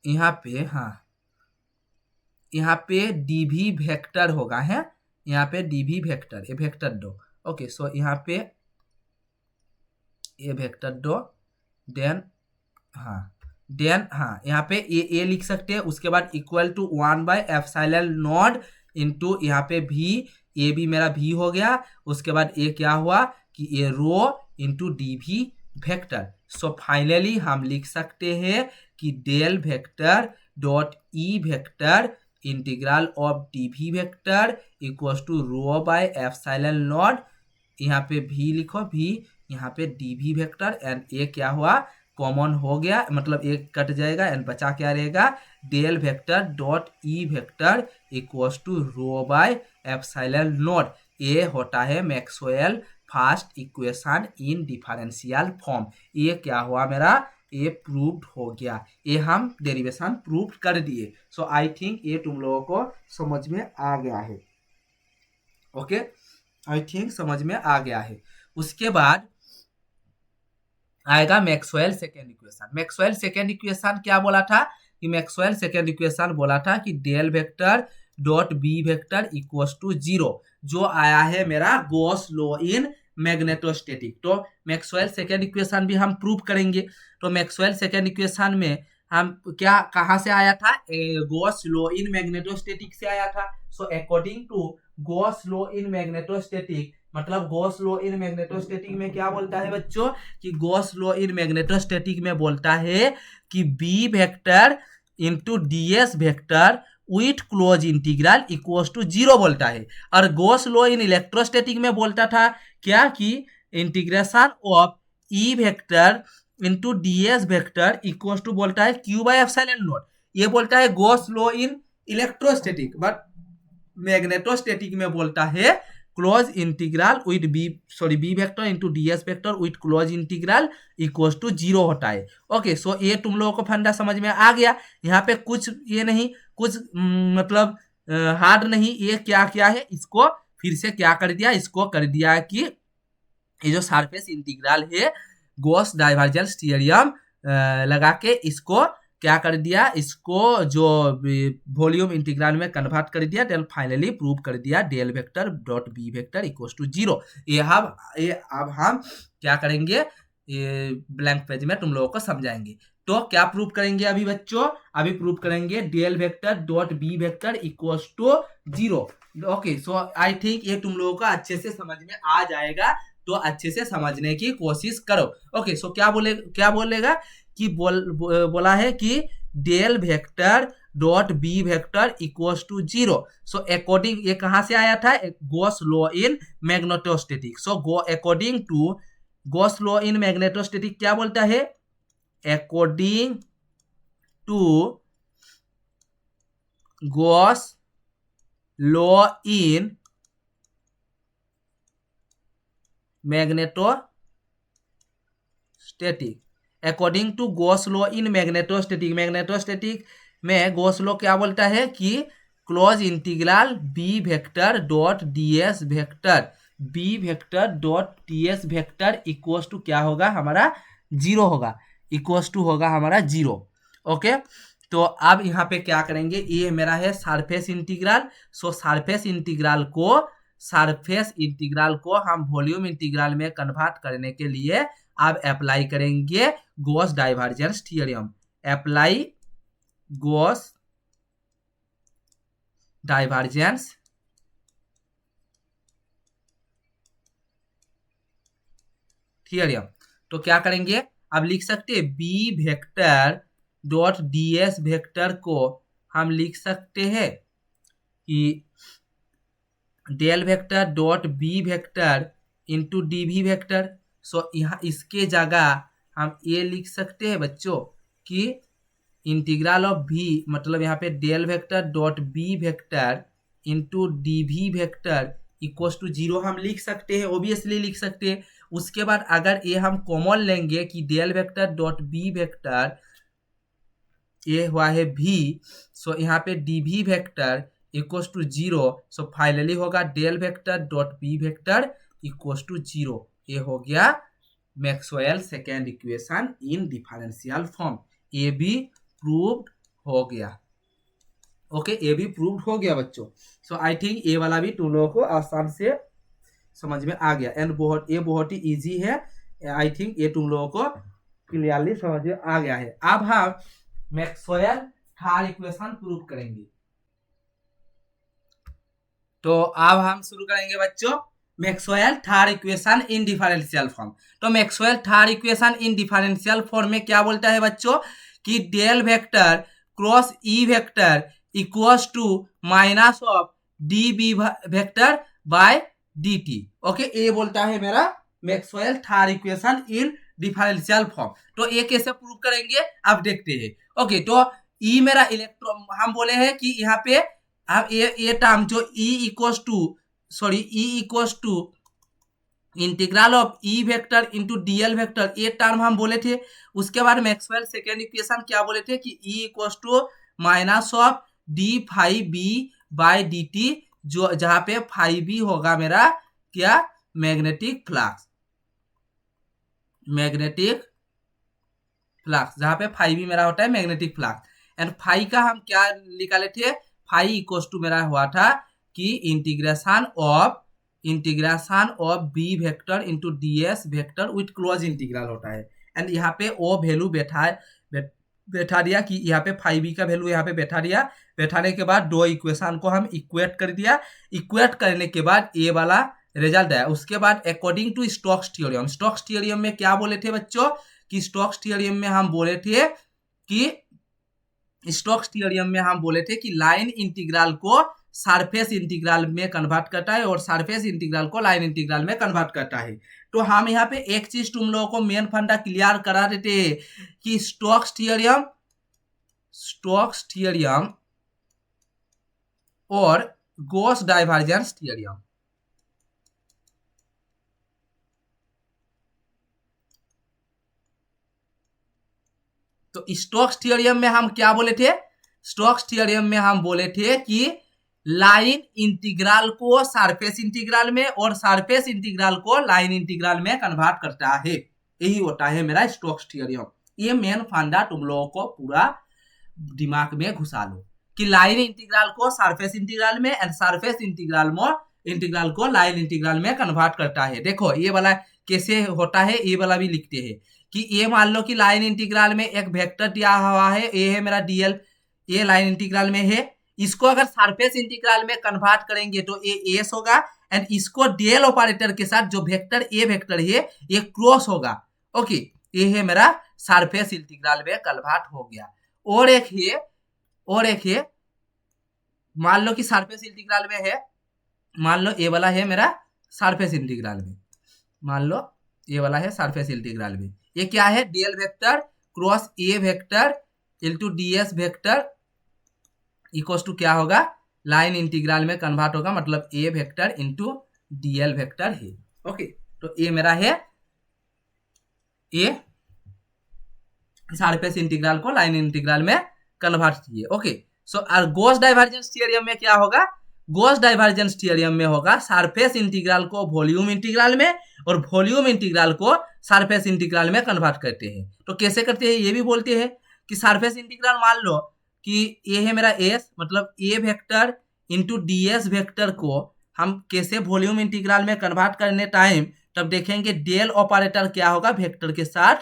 यहाँ पे, हाँ, यहाँ पे डीवी वेक्टर होगा, है, यहाँ पे डीवी वेक्टर, ये वेक्टर दो, ओके। सो यहाँ पे ये वेक्टर दो, देन हाँ, यहाँ पे ए लिख सकते हैं। उसके बाद equal to one by epsilon not into यहाँ पे भी, ये भी मेरा भी हो गया। उसके बाद ये क्या हुआ कि ये rho into D V vector. So finally हम लिख सकते हैं कि del vector dot E vector integral of D V vector equals to rho by epsilon naught, यहाँ पे भी लिखो, भी यहाँ पे डी भी वेक्टर, एंड ये क्या हुआ, कॉमन हो गया, मतलब एक कट जाएगा एंड बचा क्या रहेगा, del vector dot E vector equals to rho by epsilon naught. ये होता है Maxwell first equation in differential form. ये क्या हुआ मेरा, ये प्रूव्ड हो गया, ये हम डेरिवेशन प्रूव कर दिए। सो आई थिंक ये तुम लोगों को समझ में आ गया है, ओके, आई थिंक समझ में आ गया है। उसके बाद आएगा Maxwell second equation. Maxwell second equation क्या बोला था, कि मैक्सवेल सेकेंड इक्वेशन बोला था कि del vector dot B vector equals to 0, जो आया है मेरा गॉस लॉ इन मैग्नेटोस्टैटिक। तो मैक्सवेल सेकेंड इक्वेशन भी हम प्रूव करेंगे। तो मैक्सवेल सेकेंड इक्वेशन में हम क्या, कहाँ से आया था, गॉस लॉ इन मैग्नेटोस्टैटिक से आया था। So according to Gauss law in magnetostatic, मतलब गॉस लॉ इन मैग्नेटोस्टैटिक में क्या बोलता है बच्चों, कि गॉस लॉ इन मैग्नेटोस्टैटिक में बोलता है कि B vector into D S vector with close integral equals to 0 बोलता है। और गॉस लॉ इन इलेक्ट्रोस्टैटिक में बोलता था क्या, कि integration of E vector into D S vector equals to बोलता है क्यू बाय एप्सिलॉन नॉट। ये बोलता है Gauss law in electrostatic, but magnetostatic में बोलता है close integral with B vector into D S vector with close integral equals to 0 होता है, ओके। सो ये तुम लोगों को फंडा समझ में आ गया। यहाँ पे कुछ ये नहीं, कुछ मतलब हार्ड नहीं, ये क्या क्या है, इसको फिर से क्या कर दिया, इसको कर दिया कि ये जो सरफेस इंटीग्रल है गॉस डाइवर्जेंस थ्योरम लगा के इसको क्या कर दिया, इसको जो वॉल्यूम इंटीग्रल में कन्वर्ट कर दिया, देन फाइनली प्रूव कर दिया del vector dot B vector equals to 0। ये अब हम क्या करेंगे, ये ब्लैंक पेज में तुम लोगों को समझाएंगे। तो क्या प्रूव करेंगे अभी बच्चों, अभी प्रूव करेंगे del vector dot B vector equals to 0, okay. So I think ये तुम लोगों को अच्छे से समझ में आ जाएगा, तो अच्छे से समझने की कोशिश करो, ओके। सो क्या बोलेगा कि बोला है कि del vector dot B vector equals to 0। So according, ये कहां से आया था, Gauss law in magnetostatic. So according to Gauss law in magnetostatic क्या बोलता है, according to Gauss law in magnetostatic, according to Gauss law in magnetostatic, magnetostatic में Gauss law क्या बोलता है कि close integral B vector dot DS vector, B vector dot DS vector equals to क्या होगा हमारा, 0 होगा, इक्वल्स टू होगा हमारा 0। ओके, तो अब यहाँ पे क्या करेंगे, ये मेरा है सरफेस इंटीग्रल। सो सरफेस इंटीग्रल को हम वॉल्यूम इंटीग्रल में कन्वर्ट करने के लिए अब अप्लाई करेंगे Gauss divergence theorem. Apply Gauss divergence theorem. तो क्या करेंगे, अब लिख सकते हैं B vector dot DS vector को हम लिख सकते हैं कि del vector dot B vector into D V vector. So यहाँ इसके जगह हम ये लिख सकते हैं बच्चों कि इंटीग्रल ऑफ भी, मतलब यहाँ पे del vector dot B vector into D V vector equals to 0 हम लिख सकते हैं, ओबियसली लिख सकते हैं। उसके बाद अगर ये हम कॉमन लेंगे कि del vector dot B vector ये हुआ है भी, सो यहाँ पे D V vector equals to 0। So finally होगा del vector dot B vector equals to 0। ये हो गया Maxwell second equation in differential form. ये भी प्रूव्ड हो गया। ओके, ये भी प्रूव्ड हो गया बच्चों। सो आई थिंक ये वाला भी तुम लोगों को आसान से समझ में आ गया एंड ये बहुत ही इजी है। आई थिंक ये तुम लोगों को क्लियरली समझ में आ गया है। अब हम मैक्सवेल थर्ड इक्वेशन प्रूव करेंगे। तो अब हम शुरू करेंगे बच्चों Maxwell third equation in differential form. तो Maxwell third equation in differential form में क्या बोलता है बच्चों कि del vector cross E vector equals to minus of D B vector by D T. Okay, ये बोलता है मेरा Maxwell third equation in differential form. तो ये कैसे प्रूव करेंगे अब देखते हैं। ओके, तो ई मेरा इलेक्ट्रॉन, हम बोले हैं कि यहाँ पे अब ये टर्म जो E equals to integral of E vector into DL vector, ये टर्म हम बोले थे। उसके बाद मैक्सवेल सेकेंड इक्वेशन क्या बोले थे कि E equals to minus of D five B by D T, जो जहां पे फाइव बी होगा मेरा क्या, मैग्नेटिक फ्लक्स, जहां पे फाइव बी मेरा होता है मैग्नेटिक फ्लक्स। एंड फाइव का हम क्या निकाले थे, फाइव इक्वल्स टू मेरा हुआ था कि integration of B vector into D S vector with close integral होता है। एंड यहाँ पे ओ वैल्यू बैठा दिया कि यहाँ पे फाइव बी का वैल्यू यहाँ पे बैठाने के बाद दो इक्वेशन को हम इक्वेट कर दिया। इक्वेट करने के बाद ये वाला रिजल्ट आया। उसके बाद अकॉर्डिंग टू स्टोक्स थ्योरम में क्या बोले थे बच्चों कि स्टोक्स थ्योरम में हम बोले थे कि लाइन इंटीग्रल को सरफेस इंटीग्रल में कन्वर्ट करता है और सरफेस इंटीग्रल को लाइन इंटीग्रल में कन्वर्ट करता है। तो हम यहाँ पे एक चीज तुम लोगों को मेन फंडा क्लियर करा देते हैं कि स्टोक्स थ्योरम और गॉस डाइवर्जेंस थ्योरम, तो स्टोक्स थ्योरम में हम क्या बोले थे, स्टोक्स थ्योरम में हम बोले थे कि लाइन इंटीग्रल को सरफेस इंटीग्रल में और सरफेस इंटीग्रल को लाइन इंटीग्रल में कन्वर्ट करता है। यही होता है मेरा स्टोक्स थ्योरम। ये मेन फंडा तुम लोगों को पूरा दिमाग में घुसा लो कि लाइन इंटीग्रल को सरफेस इंटीग्रल में एंड सरफेस इंटीग्रल को लाइन इंटीग्रल में कन्वर्ट करता है। देखो ये वाला कैसे होता है, ये वाला भी लिखते हैं कि ये मान लो कि लाइन इंटीग्रल में एक वेक्टर दिया हुआ है, ये है मेरा डीएल, ये लाइन इंटीग्रल में है। इसको अगर सरफेस इंटीग्रल में कन्वर्ट करेंगे तो ये एस होगा एंड इसको डेल ऑपरेटर के साथ जो वेक्टर ए वेक्टर है ये क्रॉस होगा। ओके, ये है मेरा सरफेस इंटीग्रल में कन्वर्ट हो गया। और एक है और एक है, मान लो कि सरफेस इंटीग्रल में है, मान लो ये वाला है मेरा सरफेस इंटीग्रल में, मान लो ये वाला है सरफेस इंटीग्रल में, ये क्या है, DL vector cross A vector into DS vector equal to क्या होगा, लाइन इंटीग्रल में कन्वर्ट होगा, मतलब A vector into DL vector है। ओके, तो ये मेरा है ये सरफेस इंटीग्रल को लाइन इंटीग्रल में कन्वर्ट किए। ओके, सो और गॉस डाइवर्जेंस थ्योरम में क्या होगा, गॉस डाइवर्जेंस थ्योरम में होगा सरफेस इंटीग्रल को वॉल्यूम इंटीग्रल में और वॉल्यूम इंटीग्रल को सरफेस इंटीग्रल में कन्वर्ट करते हैं। तो कैसे करते हैं, ये भी बोलते हैं कि सरफेस इंटीग्रल मान लो कि ये है मेरा एस, मतलब A vector into D S vector को हम कैसे वॉल्यूम इंटीग्रल में कन्वर्ट करने टाइम तब देखेंगे डेल ऑपरेटर क्या होगा, वेक्टर के साथ,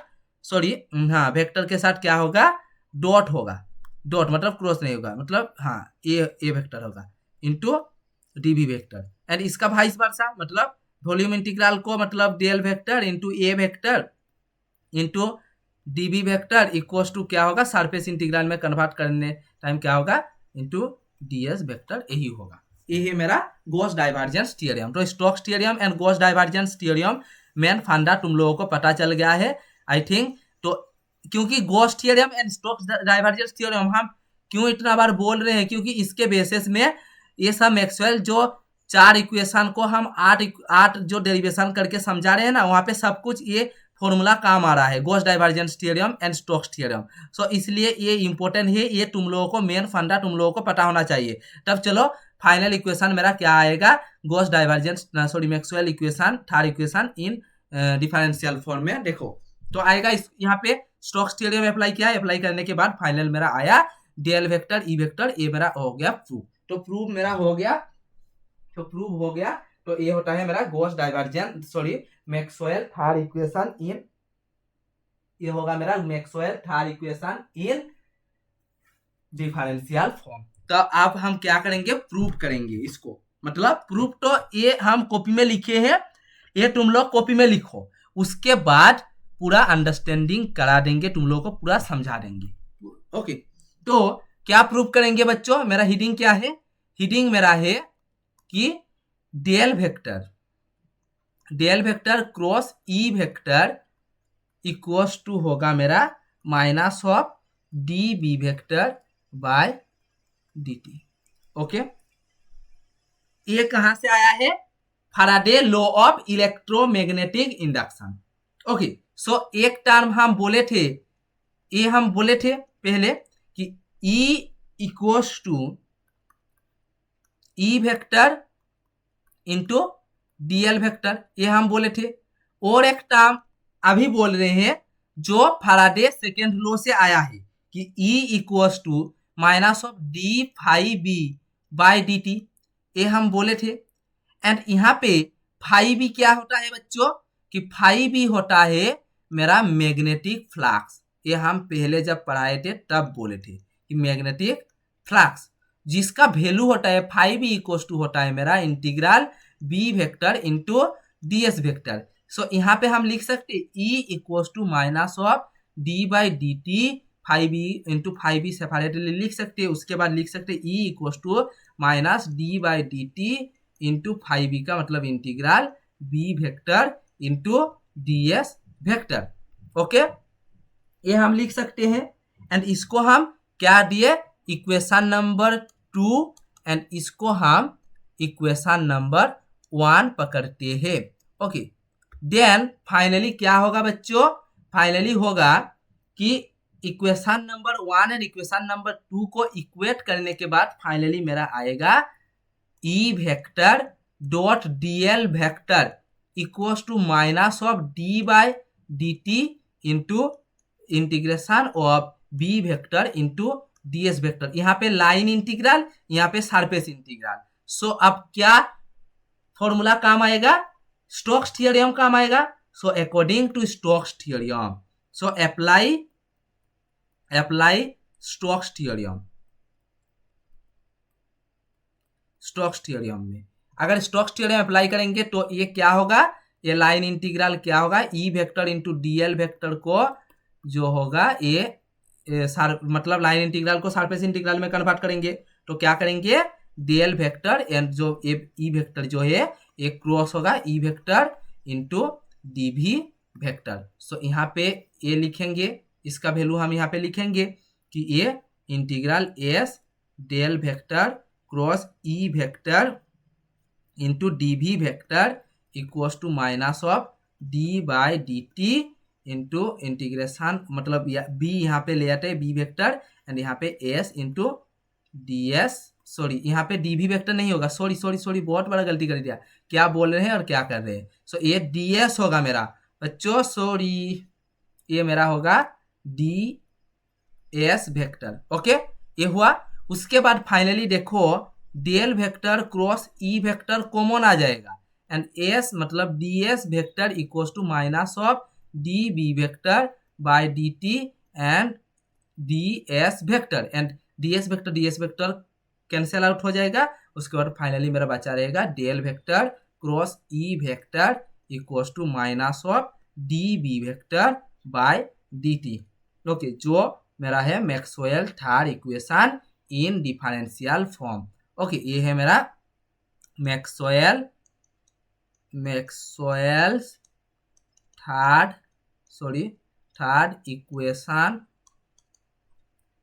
सॉरी हाँ वेक्टर के साथ क्या होगा, डॉट होगा, डॉट मतलब क्रॉस नहीं होगा, मतलब हाँ ए वेक्टर होगा इंटू डीबी वेक्टर, एंड इसका वाइस वर्सा, मतलब वॉल्यूम इंटीग्रल को मतलब del vector into A vector into DB vector equal to क्या होगा, सरफेस इंटीग्रल में कन्वर्ट करने टाइम क्या होगा, इंटू डीएस वेक्टर, यही होगा। ये है मेरा गॉस डाइवर्जेंस थ्योरम। तो Stokes theorem and Gauss divergence theorem main फंडा तुम लोगों को पता चल गया है आई थिंक। तो क्योंकि Gauss theorem and Stokes divergence theorem हम क्यों इतना बार बोल रहे हैं, क्योंकि इसके बेसिस में ये सब मैक्सवेल जो 4 इक्वेशन को हम 8 जो डेरिवेशन करके समझा रहे हैं ना, वहाँ पे सब कुछ ये फॉर्मूला काम आ रहा है, Gauss divergence theorem and Stokes theorem. So इसलिए ये इंपॉर्टेंट है, ये तुम लोगों को मेन फंडा तुम लोगों को पता होना चाहिए। तब चलो फाइनल इक्वेशन मेरा क्या आएगा, Gauss divergence sorry Maxwell equation third equation in differential form में देखो तो आएगा। इस यहाँ पे स्टोक्स थ्योरम अप्लाई किया, अप्लाई करने के बाद फाइनल मेरा आया डेल वेक्टर ई वेक्टर, ये मेरा हो गया प्रूफ। तो प्रूफ मेरा हो गया, तो प्रूफ हो गया, तो ये होता है मेरा Gauss divergence sorry Maxwell third equation इन, ये होगा मेरा Maxwell third equation in differential form. तो अब हम क्या करेंगे, प्रूफ करेंगे इसको, मतलब प्रूफ तो ये हम कॉपी में लिखे हैं, ये तुम लोग कॉपी में लिखो, उसके बाद पूरा अंडरस्टैंडिंग करा देंगे, तुम लोगों को पूरा समझा देंगे। ओके, तो क्या प्रूफ करेंगे बच्चों, मेरा हीडिंग क्या है, हीडिंग मेरा है कि del vector cross E vector equals to होगा मेरा minus of D B vector by D T. Okay, ये कहां से आया है, Faraday law of electromagnetic induction. Okay, so एक टर्म हम बोले थे, ये हम बोले थे पहले कि E equals to E vector into DL vector, ये हम बोले थे। और एक टर्म अभी बोल रहे हैं जो फैराडे सेकेंड लॉ से आया है कि E equals to minus of D phi B by D T, ये हम बोले थे। एंड यहाँ पे फाई बी क्या होता है बच्चों, कि फाई बी होता है मेरा मैग्नेटिक फ्लक्स, ये हम पहले जब पढ़ाए थे तब बोले थे कि मैग्नेटिक फ्लक्स जिसका वैल्यू होता है फाई बी इक्वल्स टू होता है मेरा integral B vector into D S vector. So यहाँ पे हम लिख सकते E equals to minus of D by D T phi B into phi B separately लिख सकते हैं, उसके बाद लिख सकते E equals to minus D by D T into phi B का मतलब integral B vector into D S vector. Okay, ये हम लिख सकते हैं। एंड इसको हम क्या दिए, इक्वेशन नंबर 2 एंड इसको हम इक्वेशन नंबर 1 पकड़ते हैं। ओके, देन फाइनली क्या होगा बच्चों, फाइनली होगा कि equation number 1 and equation number 2 को इक्वेट करने के बाद फाइनली मेरा आएगा E vector dot DL vector equals to minus of D by D T into integration of B vector into D S vector, यहाँ पे लाइन इंटीग्रल, यहाँ पे सरफेस इंटीग्रल। सो अब क्या फॉर्मूला काम आएगा, स्टोक्स थ्योरम काम आएगा। So according to Stokes theorem, so apply Stokes theorem, Stokes theorem में अगर स्टोक्स थ्योरम अप्लाई करेंगे तो ये क्या होगा, ये लाइन इंटीग्रल क्या होगा, E vector into DL vector को जो होगा ये मतलब लाइन इंटीग्रल को सरफेस इंटीग्रल में कन्वर्ट करेंगे तो क्या करेंगे, डेल वेक्टर एंड जो ई वेक्टर जो है एक क्रॉस होगा E vector into D V vector. So यहाँ पे ये लिखेंगे, इसका वैल्यू हम यहाँ पे लिखेंगे कि ये integral S del vector cross E vector into D V vector equals to minus of D by D T into integration, मतलब बी यहाँ पे ले आते हैं बी वेक्टर एंड यहाँ पे S into D S, sorry यहाँ पे डी वी वेक्टर नहीं होगा, सॉरी सॉरी सॉरी बहुत बड़ा गलती कर दिया, क्या बोल रहे हैं और क्या कर रहे हैं। सो ये डी एस होगा मेरा बच्चों, सॉरी ये मेरा होगा डी एस वेक्टर। ओके ये हुआ। उसके बाद फाइनली देखो del vector cross E vector common आ जाएगा एंड एस मतलब D S vector equals to minus of D B vector by D T and D S vector and D S vector cancel out हो जाएगा। उसके बाद finally मेरा बचा रहेगा del vector cross E vector equals to minus of D B vector by D T. Okay जो मेरा है Maxwell third equation in differential form. Okay ये है मेरा Maxwell third equation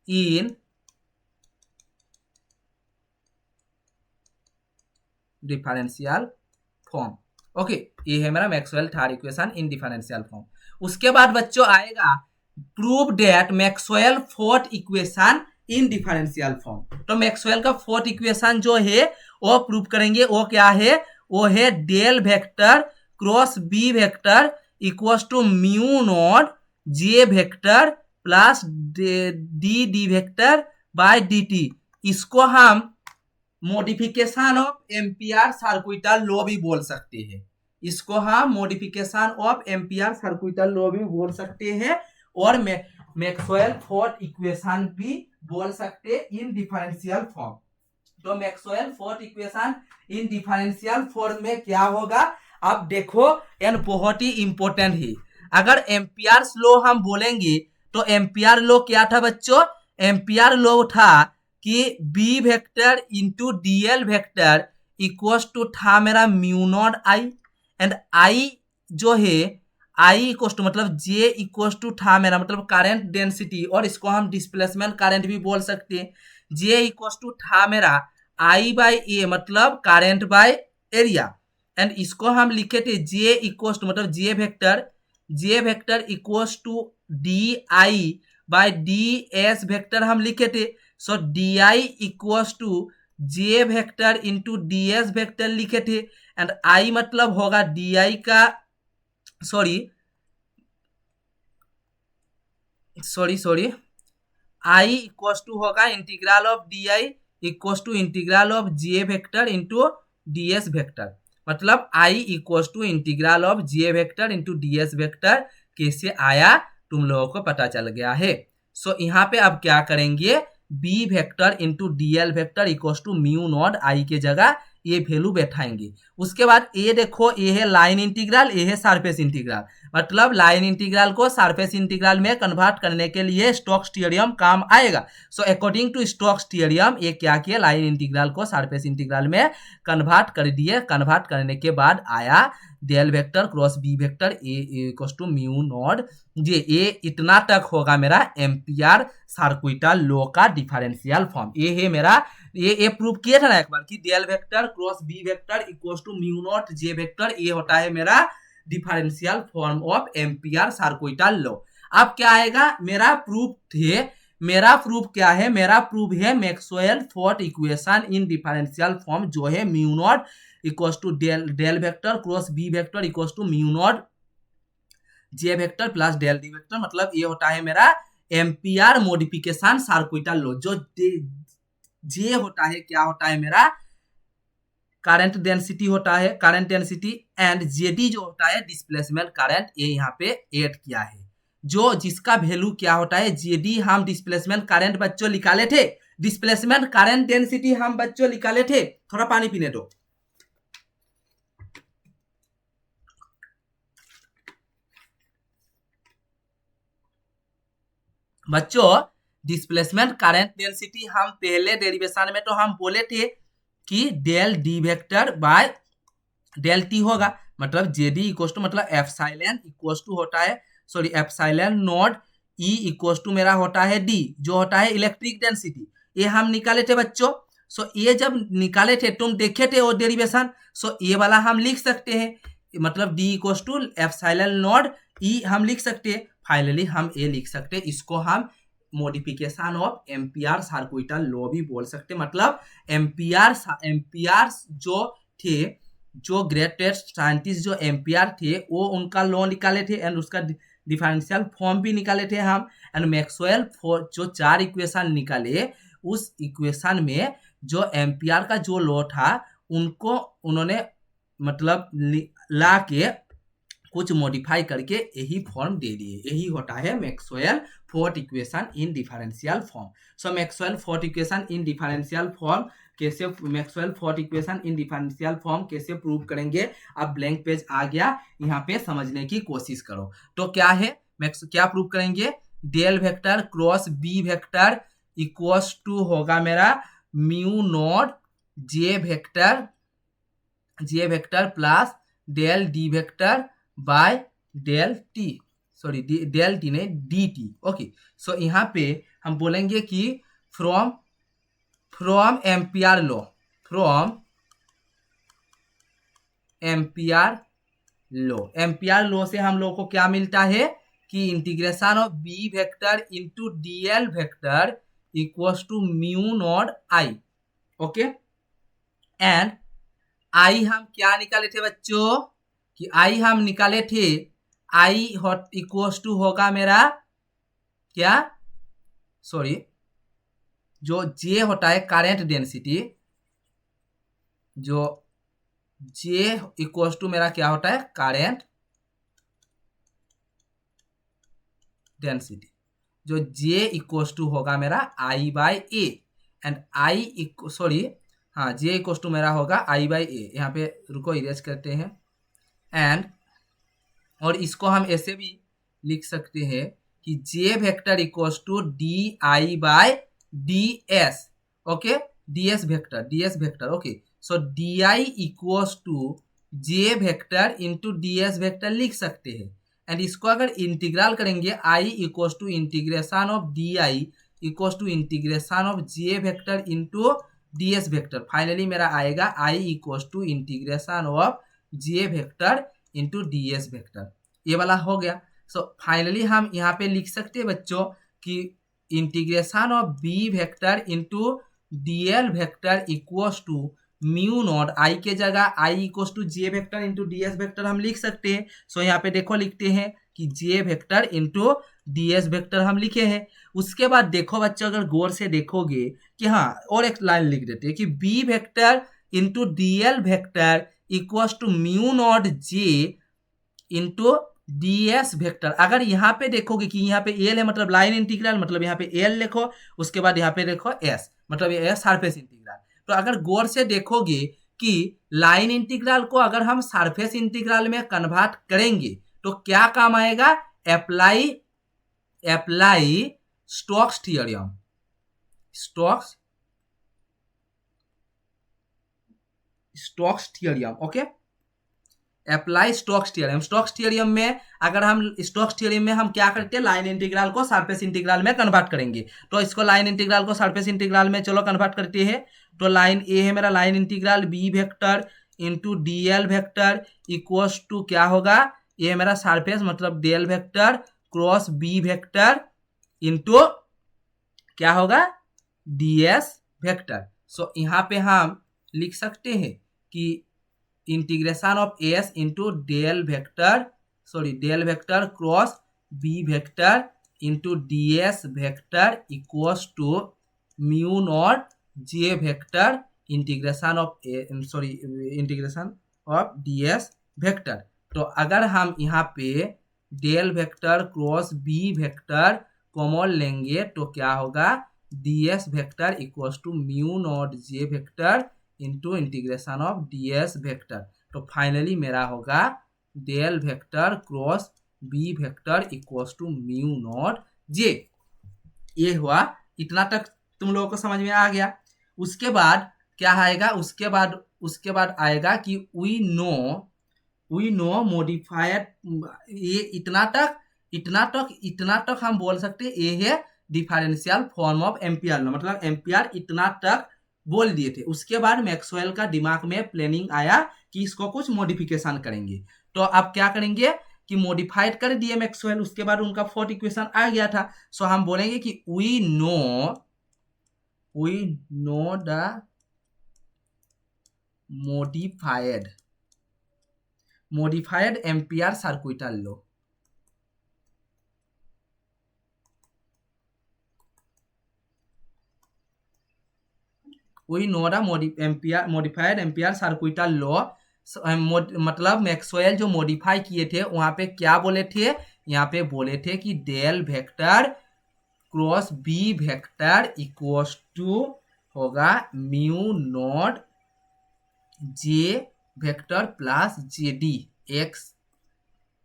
in differential form. Okay ये है मेरा Maxwell third equation in differential form. उसके बाद बच्चों आएगा prove that Maxwell fourth equation in differential form. तो मैक्सवेल का फोर्थ इक्वेशन जो है वो प्रूव करेंगे, वो क्या है, वो है del vector cross B vector equals to mu naught J vector plus D D vector by D T. इसको हम modification of Ampere circuital law भी बोल सकते हैं, इसको हम modification of Ampere circuital law भी बोल सकते हैं और मैक्सवेल फोर्थ इक्वेशन भी बोल सकते इन डिफरेंशियल फॉर्म। तो Maxwell fourth equation in differential form में क्या होगा, अब देखो एंड बहुत ही इंपॉर्टेंट है। अगर एम्पियर्स लॉ हम बोलेंगे तो एम्पियर लॉ क्या था बच्चों, एम्पियर लॉ था कि B vector into D L vector equals to था मेरा mu naught I and I जो है आई इक्वल्स टू मतलब जे इक्वल्स टू था मेरा मतलब करंट डेंसिटी और इसको हम डिस्प्लेसमेंट करंट भी बोल सकते हैं। जे इक्वल्स टू था मेरा आई बाई ए मतलब करंट बाय एरिया एंड इसको हम लिखे थे जे इक्वल्स टू मतलब J vector equals to D I by D S vector हम लिखे थे। So D I equals to J vector into D S vector लिखे थे एंड आई मतलब होगा डी आई का सॉरी आई इक्वल्स टू होगा integral of D I equals to integral of J vector into D S vector, मतलब I equals to integral of J vector into D S vector कैसे आया तुम लोगों को पता चल गया है। सो यहाँ पे अब क्या करेंगे, B vector into D L vector equals to mu naught I के जगह ये वैल्यू बैठाएंगे। उसके बाद ये देखो ये है लाइन इंटीग्रल, ये है सरफेस इंटीग्रल, मतलब लाइन इंटीग्रल को सरफेस इंटीग्रल में कन्वर्ट करने के लिए स्टोक्स थ्योरम काम आएगा। So according to Stokes theorem ये क्या किया, लाइन इंटीग्रल को सरफेस इंटीग्रल में कन्वर्ट कर दिए। कन्वर्ट करने के बाद आया del vector cross B vector A equals to mu naught J, ये इतना तक होगा मेरा एम्पियर सर्किटल लॉ का डिफरेंशियल फॉर्म। ये है मेरा ये प्रूव किया था ना एक बार कि del vector cross B vector equals to mu naught J vector, ये होता है मेरा differential form of Ampere circuital law. अब क्या आएगा, मेरा प्रूफ है, मेरा प्रूफ क्या है, मेरा प्रूफ है Maxwell fourth equation in differential form जो है mu naught equals to del vector cross B vector equals to mu naught J vector plus del D vector, मतलब ये होता है मेरा एम्पियर मॉडिफिकेशन सर्किटल लॉ। जो जे होता है क्या होता है मेरा करंट डेंसिटी होता है, करंट डेंसिटी एंड जेडी जो होता है डिस्प्लेसमेंट करंट, ये यहाँ पे ऐड किया है। जो जिसका वैल्यू क्या होता है, जेडी हम डिस्प्लेसमेंट करंट बच्चों निकाले थे, डिस्प्लेसमेंट करंट डेंसिटी हम बच्चों निकाले थे। थोड़ा पानी पीने दो बच्चों, डिस्प्लेसमेंट करंट डेंसिटी हम पहले डेरिवेशन में तो हम बोले थे कि del D vector by del T होगा, मतलब जेडी इक्वल टू मतलब एप्सिलॉन इक्वल टू होता है sorry epsilon naught E equal to मेरा होता है डी जो होता है इलेक्ट्रिक डेंसिटी। ये हम निकाले थे बच्चों। सो ये जब निकाले थे तुम देखे थे वो डेरिवेशन, सो ये वाला हम लिख सकते हैं, मतलब D equal to epsilon naught E हम लिख सकते हैं। फाइनली हम ये लिख सकते हैं, इसको हम modification of Ampere circuital law भी बोल सकते, मतलब एम्पियर जो थे, जो ग्रेटेस्ट साइंटिस्ट जो एम्पियर थे वो उनका लॉ निकाले थे एंड उसका डिफरेंशियल फॉर्म भी निकाले थे हम। एंड मैक्सवेल जो 4 इक्वेशन निकाले, उस इक्वेशन में जो एम्पियर का जो लॉ था उनको उन्होंने मतलब ला के कुछ मॉडिफाई करके यही फॉर्म दे दिए। यही होता है Maxwell fourth equation in differential form. So Maxwell fourth equation in differential form कैसे, Maxwell fourth equation in differential form कैसे प्रूव करेंगे, अब ब्लैंक पेज आ गया, यहाँ पे समझने की कोशिश करो। तो क्या है क्या प्रूव करेंगे, del vector cross B vector equals to होगा मेरा mu naught J vector plus del D vector by del T, sorry del T नहीं डी टी। ओके, सो यहाँ पे हम बोलेंगे कि from Ampere law, Ampere law से हम लोग को क्या मिलता है कि integration of B vector into DL vector equals to mu naught I. Okay, and I हम क्या निकाले थे बच्चों कि आई हम निकाले थे, आई इक्वल्स टू होगा मेरा क्या, सॉरी जो जे होता है करंट डेंसिटी, जो जे इक्वल्स टू मेरा क्या होता है करंट डेंसिटी, जो जे इक्वल्स टू होगा मेरा I by A and I sorry हाँ जे इक्वल्स टू मेरा होगा आई बाय ए। यहाँ पे रुको इरेज करते हैं एंड और इसको हम ऐसे भी लिख सकते हैं कि J vector equals to D I by D S. Okay, D S vector okay, so D I equals to J vector into D S vector लिख सकते हैं। एंड इसको अगर इंटीग्रल करेंगे I equals to integration of D I equals to integration of J vector into D S vector, finally मेरा आएगा I equals to integration of J vector into D S vector. ये वाला हो गया। So finally हम यहाँ पे लिख सकते हैं बच्चों कि integration of B vector into D L vector equals to mu naught I के जगह I equals to J vector into D S vector हम लिख सकते हैं। सो यहाँ पे देखो लिखते हैं कि J vector into D S vector हम लिखे हैं। उसके बाद देखो बच्चों अगर गौर से देखोगे कि हाँ और एक लाइन लिख देते हैं कि B vector into D L vector equals to mu naught J into D S vector. अगर यहाँ पे देखोगे कि यहाँ पे एल है मतलब लाइन इंटीग्रल, मतलब यहाँ पे एल लिखो, उसके बाद यहाँ पे देखो एस मतलब ये सरफेस इंटीग्रल। तो अगर गौर से देखोगे कि लाइन इंटीग्रल को अगर हम सरफेस इंटीग्रल में कन्वर्ट करेंगे तो क्या काम आएगा, apply Stokes theorem, Stokes theorem. Okay, apply Stokes theorem में अगर हम स्टोक्स थ्योरम में हम क्या करते हैं, लाइन इंटीग्रल को सरफेस इंटीग्रल में कन्वर्ट करेंगे। तो इसको लाइन इंटीग्रल को सरफेस इंटीग्रल में चलो कन्वर्ट करते हैं। तो लाइन ए है मेरा line integral B vector into D L vector equals to क्या होगा, ये मेरा सरफेस मतलब del vector cross B vector into क्या होगा डी एस वेक्टर। सो यहाँ पे हम लिख सकते हैं कि integration of S into del vector cross B vector into D S vector equals to mu naught J vector integration of D S vector. तो अगर हम यहाँ पे del vector cross B vector common लेंगे तो क्या होगा, D S vector equals to mu naught J vector into integration of D S vector. तो फाइनली मेरा होगा del vector cross B vector equals to mu naught J. ये हुआ, इतना तक तुम लोगों को समझ में आ गया। उसके बाद क्या आएगा, उसके बाद आएगा कि वी नो मॉडिफाइड, ये इतना तक हम बोल सकते हैं, ये है differential form of ampere law, मतलब एम्पियर इतना तक बोल दिए थे। उसके बाद मैक्सवेल का दिमाग में प्लानिंग आया कि इसको कुछ मॉडिफिकेशन करेंगे। तो अब क्या करेंगे कि मॉडिफाइड कर दिए मैक्सवेल, उसके बाद उनका फोर्थ इक्वेशन आ गया था। सो हम बोलेंगे कि we know the modified Ampere circuital law. We know the modified Ampere circuital law, मतलब मैक्सवेल जो मॉडिफाई किए थे वहां पे क्या बोले थे, यहाँ पे बोले थे कि del vector cross B vector equals to होगा mu naught J vector plus JD X.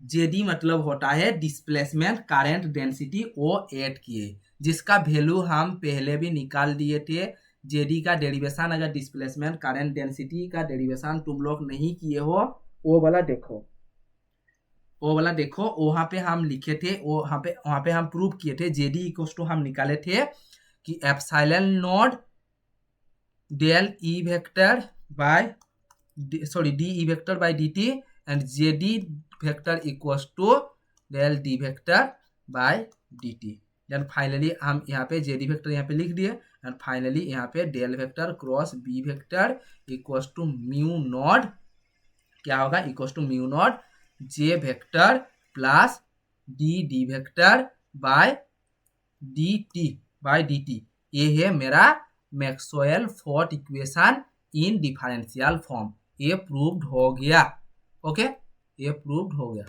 JD मतलब होता है डिस्प्लेसमेंट करंट डेंसिटी, वो ऐड किए, जिसका वैल्यू हम पहले भी निकाल दिए थे। जेडी का डेरिवेशन, अगर डिस्प्लेसमेंट करंट डेंसिटी का डेरिवेशन तुम लोग नहीं किए हो, वो वाला देखो वहां पे हम लिखे थे, वहां पे हम प्रूव किए थे। जेडी इक्वल्स टू हम निकाले थे कि epsilon naught del E vector by D E vector by D T and JD vector equals to del D vector by D T. Then finally हम यहाँ पे जेडी वेक्टर यहाँ पे लिख दिए, एंड फाइनली यहाँ पे del vector cross B vector equals to mu naught, क्या होगा, equals to mu naught J vector plus D vector by D T. ये है मेरा Maxwell fourth equation in differential form. ये प्रूव्ड हो गया। ओके, ये प्रूव्ड हो गया,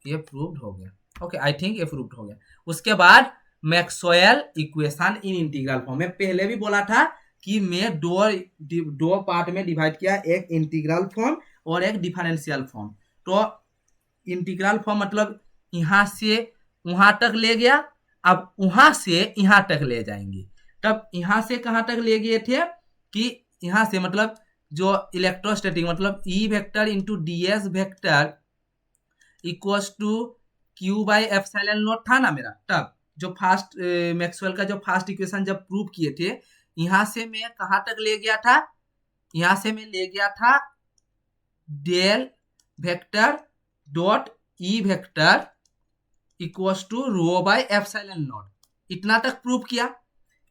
ये प्रूव्ड हो गया। ओके, आई थिंक ये प्रूव्ड हो गया। उसके बाद Maxwell equation in integral form, मैं पहले भी बोला था कि मैं दो पार्ट में डिवाइड किया, एक इंटीग्रल फॉर्म और एक डिफरेंशियल फॉर्म। तो इंटीग्रल फॉर्म मतलब यहाँ से वहां तक ले गया, अब वहां से यहाँ तक ले जाएंगे। तब यहाँ से कहाँ तक ले गए थे कि यहाँ से मतलब जो इलेक्ट्रोस्टैटिक मतलब E vector into D S vector equals to Q by epsilon naught था ना मेरा। तब जो फर्स्ट मैक्सवेल का जो फर्स्ट इक्वेशन जब प्रूव किए थे, यहाँ से मैं कहाँ तक ले गया था, यहाँ से मैं ले गया था del vector dot E vector equals to rho by epsilon naught, इतना तक प्रूव किया।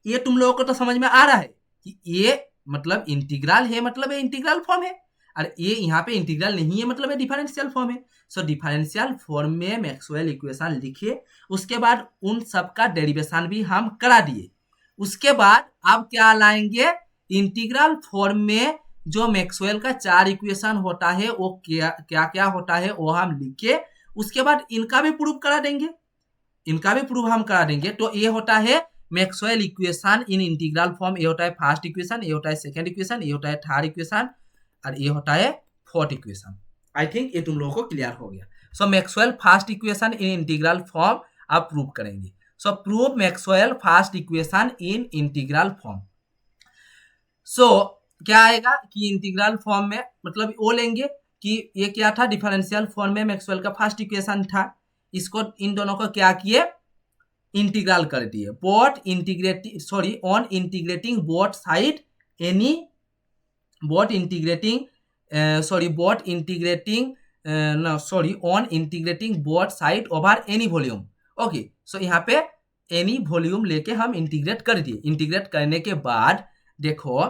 ये तुम लोगों को तो समझ में आ रहा है कि ये मतलब इंटीग्रल है, मतलब ये इंटीग्रल फॉर्म है, और ये यहाँ पे इंटीग्रल नहीं है, मतलब ये डिफरेंशियल फॉर्म है। सो डिफरेंशियल फॉर्म में मैक्सवेल इक्वेशन लिखे, उसके बाद उन सब का डेरिवेशन भी हम करा दिए। उसके बाद अब क्या लाएंगे, इंटीग्रल फॉर्म में जो मैक्सवेल का 4 इक्वेशन होता है वो क्या होता है वो हम लिखे, उसके बाद इनका भी प्रूव करा देंगे, हम करा देंगे। तो ये होता है Maxwell equation in integral form. ये होता है फर्स्ट इक्वेशन, ये होता है सेकंड इक्वेशन, ये होता है थर्ड इक्वेशन, और ये होता है फोर्थ इक्वेशन। आई थिंक ये तुम लोगों को क्लियर हो गया। सो Maxwell first equation in integral form आप प्रूव करेंगे। So prove Maxwell first equation in integral form. So क्या आएगा कि इंटीग्रल फॉर्म में मतलब वो लेंगे कि ये क्या था, डिफरेंशियल फॉर्म में मैक्सवेल का फर्स्ट इक्वेशन था, इसको इन दोनों को क्या किए, इंटीग्रल कर दिए। Both integrating both side any on integrating both side over any volume। Okay, so यहाँ पे एनी वॉल्यूम लेके हम इंटीग्रेट कर दिए। इंटीग्रेट करने के बाद देखो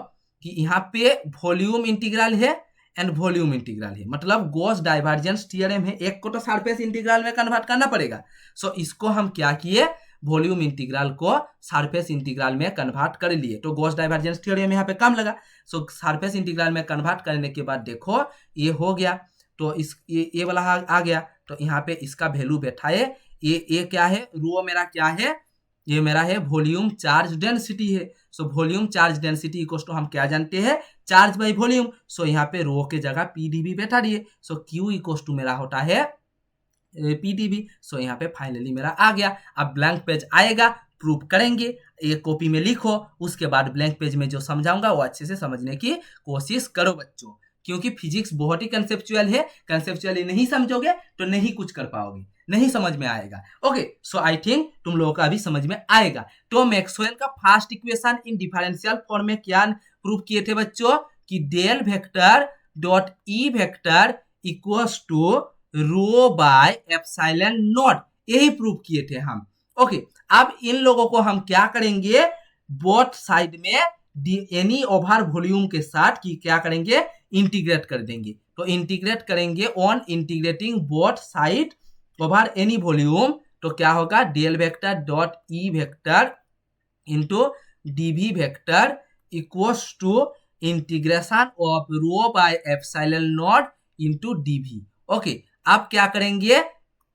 कि यहाँ पे वॉल्यूम इंटीग्रल है एंड वॉल्यूम इंटीग्रल है, मतलब गॉस डाइवर्जेंस थ्योरम है। एक को तो सरफेस इंटीग्रल में कन्वर्ट करना पड़ेगा। सो इसको हम क्या किए, वॉल्यूम इंटीग्रल को सरफेस इंटीग्रल में कन्वर्ट कर लिए, तो गॉस डाइवर्जेंस थ्योरम यहाँ पे काम लगा। सो सरफेस इंटीग्रल में कन्वर्ट करने के बाद देखो ये हो गया, तो ये वाला आ गया, तो यहाँ पे इसका वैल्यू बैठाए। ये क्या है, रो मेरा क्या है, ये मेरा है वॉल्यूम चार्ज डेंसिटी है। So volume charge density equals to हम क्या जानते हैं, चार्ज बाई वॉल्यूम। सो यहाँ पे रो के जगह पी डी भी बैठा दिए। सो क्यू इक्वल्स टू मेरा होता है पीडीबी। सो यहाँ पे फाइनली मेरा आ गया। अब ब्लैंक पेज आएगा, प्रूफ करेंगे, ये कॉपी में लिखो, उसके बाद ब्लैंक पेज में जो समझाऊंगा वो अच्छे से समझने की कोशिश करो बच्चों, क्योंकि फिजिक्स बहुत ही कंसेप्चुअल है, कंसेप्चुअली नहीं समझोगे तो नहीं कुछ कर पाओगे, नहीं समझ में आएगा। ओके, सो आई थिंक तुम लोगों का अभी समझ में आएगा। तो मैक्सवेल का first equation in differential form में क्या प्रूफ किए थे बच्चों कि del vector dot E vector equals to rho by epsilon naught, यही प्रूफ किए थे हम। ओके, अब इन लोगों को हम क्या करेंगे, बोथ साइड में एनी ओवर वॉल्यूम के साथ की क्या करेंगे, इंटीग्रेट कर देंगे। तो इंटीग्रेट करेंगे on integrating both side over any volume, तो क्या होगा, del vector dot E vector into DV vector equals to integration of rho by epsilon naught into DV. Okay, अब क्या करेंगे,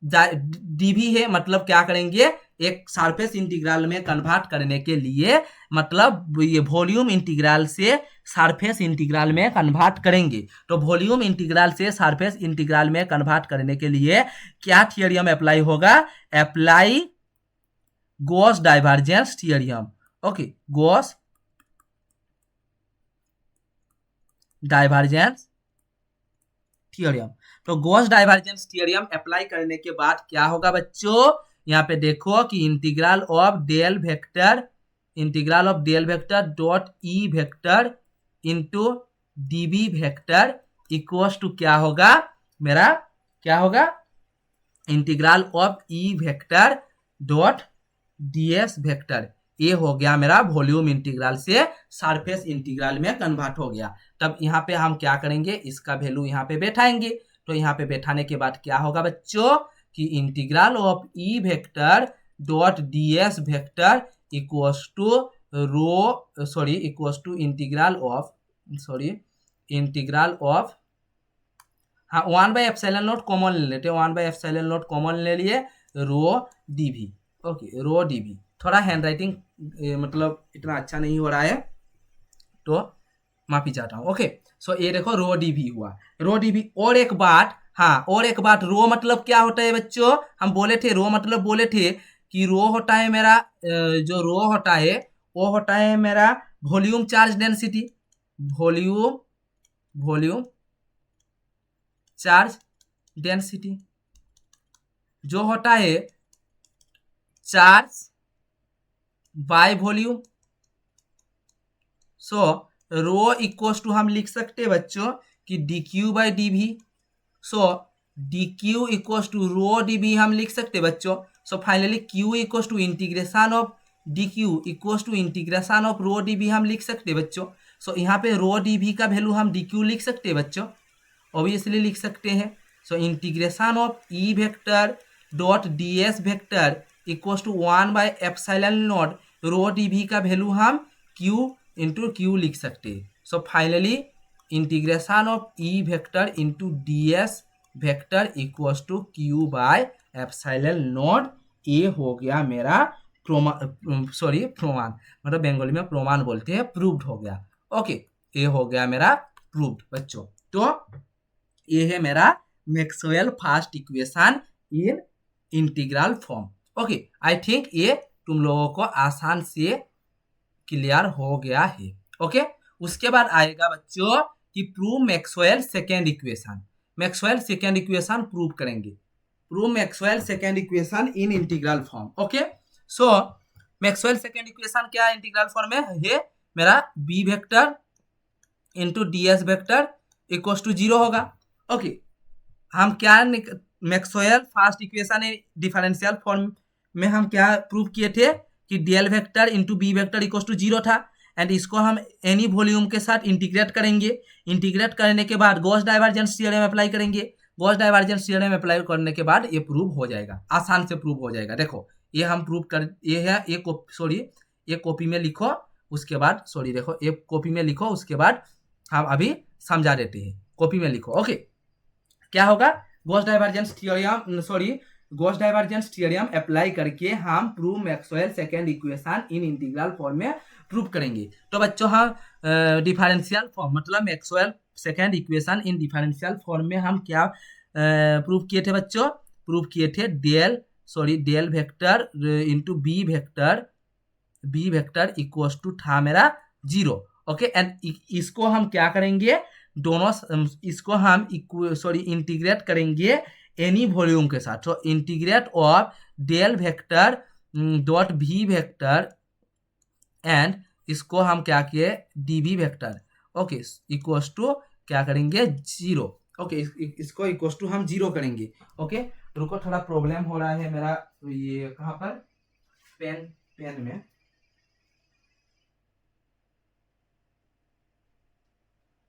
डीवी है मतलब क्या करेंगे, एक सरफेस इंटीग्रल में कन्वर्ट करने के लिए, मतलब ये वॉल्यूम इंटीग्रल से सरफेस इंटीग्रल में कन्वर्ट करेंगे। तो वॉल्यूम इंटीग्रल से सरफेस इंटीग्रल में कन्वर्ट करने के लिए क्या थियरम अप्लाई होगा, apply Gauss divergence theorem. Okay, Gauss divergence theorem. तो गॉस डाइवर्जेंस थियरम अप्लाई करने के बाद क्या होगा बच्चों, यहाँ पे देखो कि integral of del vector dot E vector into DB vector equals to क्या होगा, मेरा क्या होगा, integral of E vector dot DS vector, ये हो गया मेरा वॉल्यूम इंटीग्रल से सरफेस इंटीग्रल में कन्वर्ट हो गया। तब यहाँ पे हम क्या करेंगे, इसका वैल्यू यहाँ पे बैठाएंगे। तो यहाँ पे बैठाने के बाद क्या होगा बच्चों कि integral of E vector dot DS vector equals to integral of हाँ 1/एप्सिलॉन नॉट कॉमन ले लेते हैं, 1/एप्सिलॉन नॉट कॉमन ले लिए, रो डीवी। ओके, रो डीवी। थोड़ा हैंड राइटिंग मतलब इतना अच्छा नहीं हो रहा है तो माफी चाहता हूँ। ओके, सो ये देखो रो डीवी हुआ, रो डीवी। और एक बात, हाँ और एक बात, रो मतलब क्या होता है बच्चों, हम बोले थे रो मतलब बोले थे कि रो होता है मेरा, जो रो होता है वो होता है मेरा volume charge density, volume charge density, जो होता है charge by volume. So rho equals to हम लिख सकते हैं बच्चों कि D Q by D V. So D Q equals to rho D V हम लिख सकते हैं बच्चों। So finally Q equals to integration of D Q equals to integration of rho D V हम लिख सकते हैं बच्चों। सो यहाँ पे रो डी वी का वैल्यू हम डी क्यू लिख सकते हैं बच्चों, ऑब्वियसली लिख सकते हैं। So integration of E vector dot D S vector equals to one by epsilon naught rho D V का वैल्यू हम क्यू इंटू क्यू लिख सकते हैं। So finally integration of E vector into D S vector equals to Q by epsilon naught, ये हो गया मेरा प्रमाण, मतलब बंगाली में प्रमाण बोलते हैं, प्रूव्ड हो गया। ओके, ये हो गया मेरा प्रूव्ड बच्चों। तो ये है मेरा Maxwell first equation in integral form. Okay, I think ये तुम लोगों को आसान से क्लियर हो गया है। ओके, उसके बाद आएगा बच्चों कि prove Maxwell second equation. Maxwell second equation prove करेंगे, prove Maxwell second equation in integral form. Okay, so Maxwell second equation क्या इंटीग्रल फॉर्म में है मेरा, B vector into D S vector equals to 0 होगा। ओके, हम क्या Maxwell first equation in differential form में हम क्या प्रूव किए थे कि del vector into B vector equals to 0 था, एंड इसको हम एनी वॉल्यूम के साथ इंटीग्रेट करेंगे। इंटीग्रेट करने के बाद गॉस डाइवर्जेंस थ्योरम अप्लाई करेंगे। गॉस डाइवर्जेंस थ्योरम अप्लाई करने के बाद ये प्रूव हो जाएगा, आसान से प्रूव हो जाएगा। देखो ये हम प्रूव कर, ये है ये कॉपी में लिखो, उसके बाद देखो ये कॉपी में लिखो, उसके बाद हम अभी समझा देते हैं, कॉपी में लिखो। ओके, क्या होगा, गॉस डाइवर्जेंस थ्योरम अप्लाई करके हम prove Maxwell second equation in integral form में प्रूव करेंगे। तो बच्चों हम डिफरेंशियल फॉर्म मतलब Maxwell second equation in differential form में हम क्या प्रूव किए थे बच्चों, प्रूव किए थे del vector into B vector equal to था मेरा 0। ओके, एंड इसको हम क्या करेंगे, दोनों इसको हम इंटीग्रेट करेंगे एनी वॉल्यूम के साथ। तो integrate of del vector dot B vector and इसको हम क्या किए DV vector, okay, equals to क्या करेंगे 0। ओके, इसको इक्वल्स टू हम 0 करेंगे। ओके, रुको, थोड़ा प्रॉब्लम हो रहा है मेरा, ये कहाँ पर पेन में।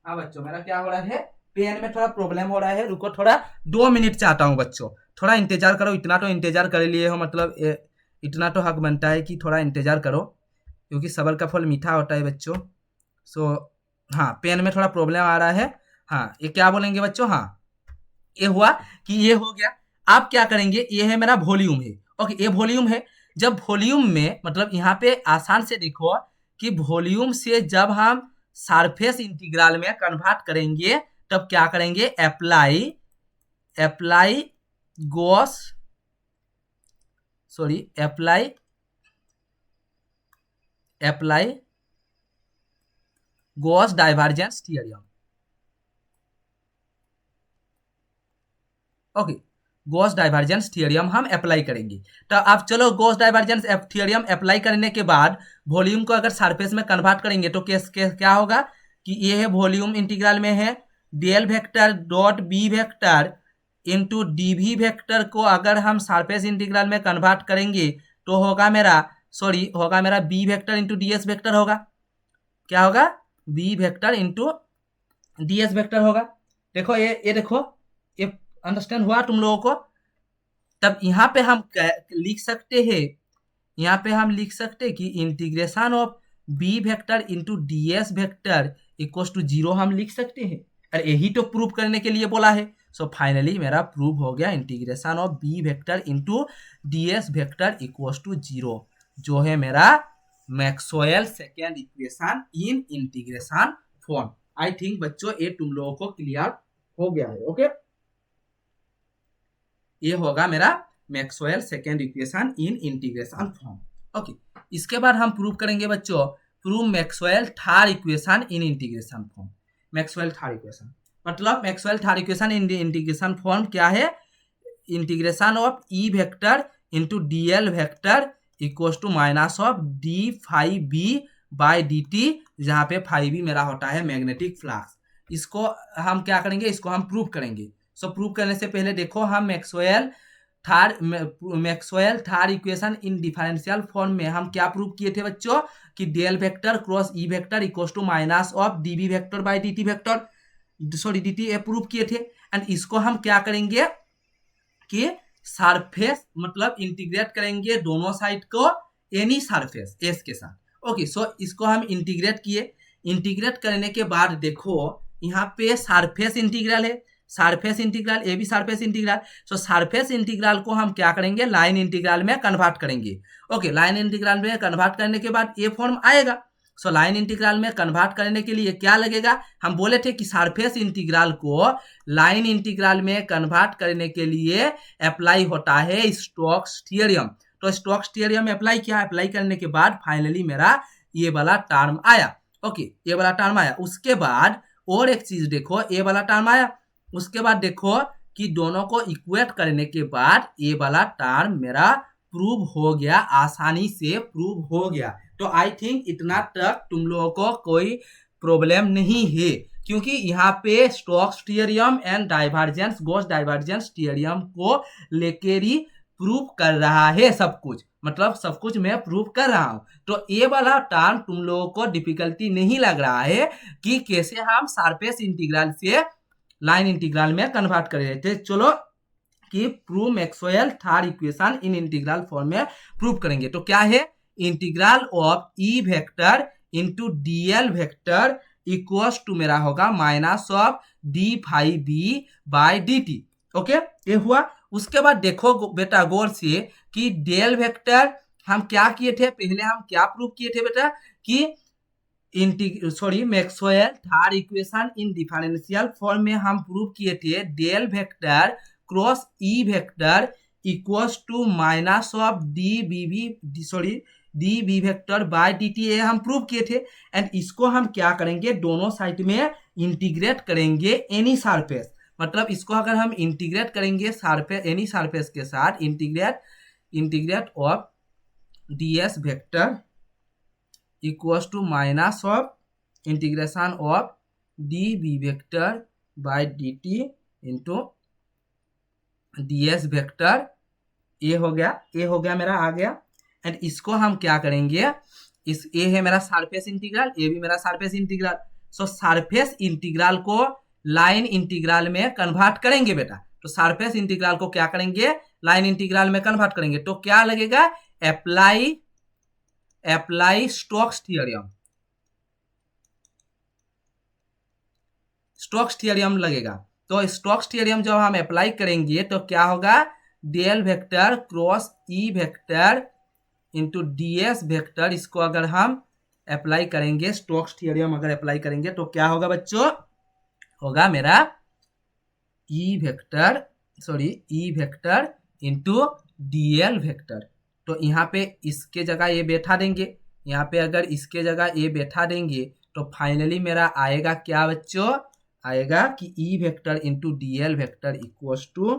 हाँ बच्चों, मेरा क्या हो रहा है, पेन में थोड़ा प्रॉब्लम हो रहा है। रुको, थोड़ा 2 मिनट चाहता हूँ बच्चों, थोड़ा इंतजार करो। इतना तो इंतजार कर लिए हो, मतलब इतना तो हक बनता है कि थोड़ा इंतजार करो, क्योंकि सबर का फल मीठा होता है बच्चों। सो हाँ, पेन में थोड़ा प्रॉब्लम आ रहा है। हाँ, ये क्या बोलेंगे बच्चों, हाँ ये हुआ कि ये हो गया। आप क्या करेंगे, ये है मेरा वॉल्यूम है। ओके, ये वॉल्यूम है। जब वॉल्यूम में मतलब यहाँ पे आसान से देखो कि वॉल्यूम से जब हम सरफेस इंटीग्रल में कन्वर्ट करेंगे तब क्या करेंगे, apply Gauss divergence theorem. Okay, Gauss divergence theorem हम अप्लाई करेंगे। तो अब चलो, गॉस डाइवर्जेंस थ्योरम अप्लाई करने के बाद वॉल्यूम को अगर सरफेस में कन्वर्ट करेंगे तो क्या होगा कि ये है वॉल्यूम इंटीग्रल में है del vector dot B vector into D V vector को अगर हम सरफेस इंटीग्रल में कन्वर्ट करेंगे तो होगा मेरा B vector into D S vector होगा। क्या होगा, B vector into D S vector होगा। देखो ये देखो, ये अंडरस्टैंड हुआ तुम लोगों को। तब यहाँ पे हम लिख सकते हैं, कि integration of B vector into D S vector equal to 0 हम लिख सकते हैं। अरे यही तो प्रूव करने के लिए बोला है। सो फाइनली मेरा प्रूव हो गया, integration of B vector into D S vector equal to 0, जो है मेरा Maxwell second equation in integration form. I think बच्चों ये तुम लोगों को क्लियर हो गया है। ओके, ये होगा मेरा Maxwell second equation in integration form. Okay, इसके बाद हम प्रूव करेंगे बच्चों, prove Maxwell third equation in integration form. Maxwell third equation मतलब Maxwell third equation in integration form क्या है, integration of E vector into D L vector equal to minus of D five B by D t, जहाँ पे five B मेरा होता है magnetic flux. इसको हम क्या करेंगे, इसको हम प्रूव करेंगे। सो प्रूव करने से पहले देखो, हम Maxwell third equation in differential form में हम क्या प्रूव किए थे बच्चों, कि del vector cross E vector equal to minus of D B vector by D t vector, d t prove किए थे। एंड इसको हम क्या करेंगे कि सरफेस मतलब इंटीग्रेट करेंगे दोनों साइड को एनी सरफेस एस के साथ। ओके, सो इसको हम इंटीग्रेट किए। इंटीग्रेट करने के बाद देखो यहाँ पे सरफेस इंटीग्रल है, सरफेस इंटीग्रल, ये भी सरफेस इंटीग्रल। सो सरफेस इंटीग्रल को हम क्या करेंगे, लाइन इंटीग्रल में कन्वर्ट करेंगे। ओके, लाइन इंटीग्रल में कन्वर्ट करने के बाद ये फॉर्म आएगा। सो लाइन इंटीग्रल में कन्वर्ट करने के लिए क्या लगेगा, हम बोले थे कि सरफेस इंटीग्रल को लाइन इंटीग्रल में कन्वर्ट करने के लिए अप्लाई होता है स्टोक्स थ्योरम। तो स्टोक्स थ्योरम अप्लाई किया, अप्लाई करने के बाद फाइनली मेरा ये वाला टर्म आया। ओके, ये वाला टर्म आया। उसके बाद और एक चीज देखो, ये वाला टर्म आया। उसके बाद देखो कि दोनों को इक्वेट करने के बाद ये वाला टर्म मेरा प्रूव हो गया, आसानी से प्रूव हो गया। तो आई थिंक इतना तक तुम लोगों को कोई प्रॉब्लम नहीं है, क्योंकि यहाँ पे Stokes theorem and divergence Gauss divergence theorem को लेकर ही प्रूव कर रहा है सब कुछ, मतलब सब कुछ मैं प्रूव कर रहा हूँ। तो ये वाला टर्म तुम लोगों को डिफिकल्टी नहीं लग रहा है कि कैसे हम सरफेस इंटीग्रल से लाइन इंटीग्रल में कन्वर्ट कर रहे थे। चलो कि prove Maxwell third equation in integral form में प्रूव करेंगे। तो क्या है, integral of E vector into D L vector equals to मेरा होगा minus of D five B by D T. Okay, ये हुआ। उसके बाद देखो बेटा गौर से कि डेल वेक्टर हम क्या किए थे, पहले हम क्या प्रूव किए थे बेटा, कि Maxwell third equation in differential form में हम प्रूव किए थे del vector cross E vector equals to minus of D B vector by D T, ये हम प्रूव किए थे। एंड इसको हम क्या करेंगे, दोनों साइड में इंटीग्रेट करेंगे एनी सरफेस, मतलब इसको अगर हम इंटीग्रेट करेंगे सरफेस एनी सरफेस के साथ, integrate of D S vector equals to minus of integration of D B vector by D T into D S vector, ये हो गया मेरा आ गया। एंड इसको हम क्या करेंगे, इस ये है मेरा सरफेस इंटीग्रल, ये भी मेरा सरफेस इंटीग्रल। सो सरफेस इंटीग्रल को लाइन इंटीग्रल में कन्वर्ट करेंगे बेटा, तो सरफेस इंटीग्रल को क्या करेंगे, लाइन इंटीग्रल में कन्वर्ट करेंगे, तो क्या लगेगा, अप्लाई स्टोक्स थ्योरम लगेगा। तो स्टोक्स थ्योरम जब हम अप्लाई करेंगे तो क्या होगा, del vector cross E vector into D S vector, इसको अगर हम अप्लाई करेंगे, स्टोक्स थ्योरम अगर अप्लाई करेंगे तो क्या होगा बच्चों, होगा मेरा ई vector into D L vector. तो यहाँ पे इसके जगह ये बैठा देंगे, यहाँ पे अगर इसके जगह ये बैठा देंगे तो फाइनली मेरा आएगा क्या बच्चों, आएगा कि E vector into D L vector equals to,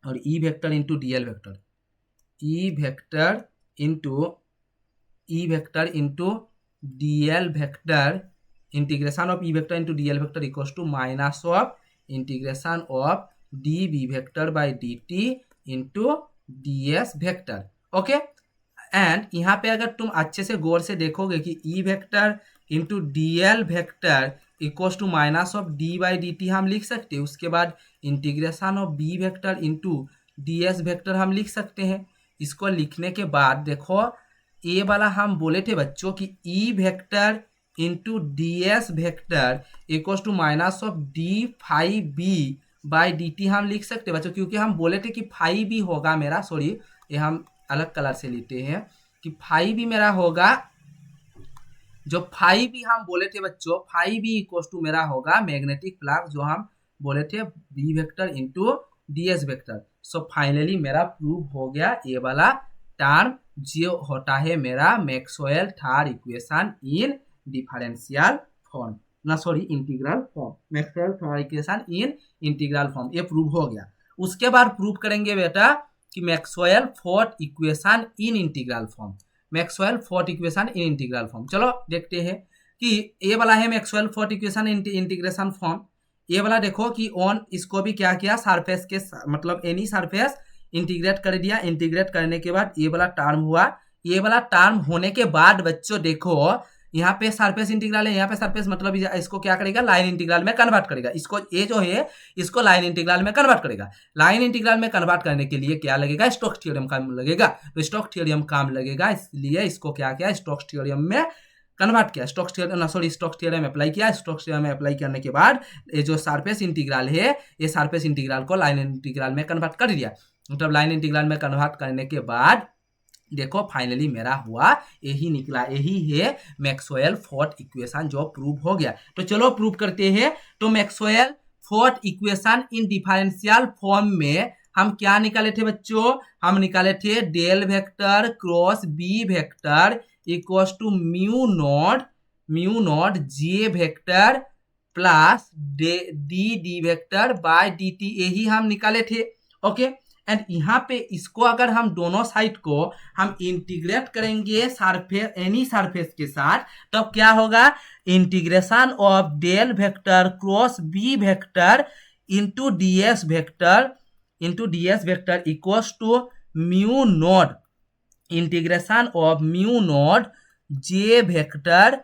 और E vector into D L vector, E vector into D L vector, integration of E vector into D L vector equals to minus of integration of D B vector by D T into D S vector. Okay, and यहाँ पे अगर तुम अच्छे से गौर से देखोगे कि E vector into D L vector equals to minus of D by D T हम लिख सकते हैं, उसके बाद integration of B vector into D S vector हम लिख सकते हैं। इसको लिखने के बाद देखो, ये वाला हम बोले थे बच्चों कि E vector into D S vector equals to minus of D five B by D T हम लिख सकते हैं बच्चों, क्योंकि हम बोले थे कि फाइव बी होगा मेरा, सॉरी ये हम अलग कलर से लेते हैं कि फाइव बी मेरा होगा, जो फाइव बी हम बोले थे बच्चों, फाइव बी इक्वल्स टू मेरा होगा मैग्नेटिक फ्लक्स, जो हम बोले थे B vector into D S vector. So finally मेरा प्रूव हो गया ये वाला टर्म, जो होता है मेरा Maxwell third equation in differential form, ना sorry integral form, Maxwell third equation in integral form, ये प्रूव हो गया। उसके बाद प्रूव करेंगे बेटा कि Maxwell fourth equation in integral form, Maxwell fourth equation in integral form. चलो देखते हैं कि ये वाला है Maxwell fourth equation integration form. ये वाला देखो कि ऑन इसको भी क्या किया, सरफेस के मतलब एनी सरफेस इंटीग्रेट कर दिया, इंटीग्रेट करने के बाद ये वाला टर्म हुआ। ये वाला टर्म होने के बाद बच्चों देखो यहाँ पे सरफेस इंटीग्रल है, यहाँ पे सरफेस मतलब इसको क्या करेगा, लाइन इंटीग्रल में कन्वर्ट करेगा, इसको ये जो है इसको लाइन इंटीग्रल में कन्वर्ट करेगा। लाइन इंटीग्रल में कन्वर्ट करने के लिए क्या लगेगा, स्टोक्स थ्योरम काम लगेगा, तो स्टोक्स थ्योरम काम लगेगा, इसलिए इसको क्या किया, स्टोक्स थ्योरम में कन्वर्ट किया, स्टोक्स थ्योरम अप्लाई किया। स्टोक्स थ्योरम अप्लाई करने के बाद ये जो सरफेस इंटीग्रल है, ये सरफेस इंटीग्रल को लाइन इंटीग्रल में कन्वर्ट कर दिया, मतलब लाइन इंटीग्रल में कन्वर्ट करने के बाद देखो फाइनली मेरा हुआ, यही निकला, यही है मैक्सवेल फोर्थ इक्वेशन जो प्रूव हो गया। तो चलो प्रूव करते हैं। तो Maxwell fourth equation in differential form में हम क्या निकाले थे बच्चों, हम निकाले थे del vector cross B vector equals to mu naught J vector plus D vector by D t, यही हम निकाले थे। ओके, एंड यहाँ पे इसको अगर हम दोनों साइड को हम इंटीग्रेट करेंगे सरफेस एनी सरफेस के साथ, तो क्या होगा, integration of del vector cross B vector into D S vector equals to mu naught integration of mu naught J vector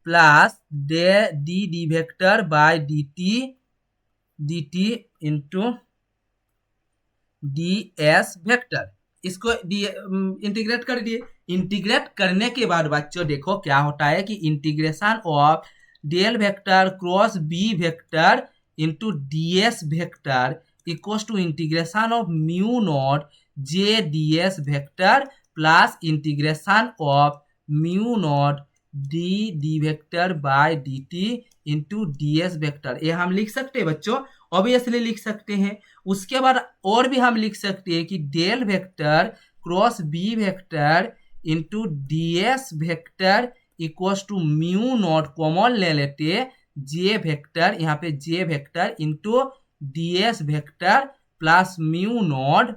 plus D vector by D T into D S vector, इसको integrate कर दिए। Integrate करने के बाद बच्चों देखो क्या होता है कि integration of del vector cross B vector into D S vector equals to integration of mu naught J d S vector plus integration of mu naught D vector by D T into D S vector, ये हम लिख सकते हैं बच्चों, obviously लिख सकते हैं। उसके बाद और भी हम लिख सकते हैं कि del vector cross B vector into D S vector equals to mu naught, common ले लेते जे वेक्टर, यहाँ पे J vector into D S vector plus mu naught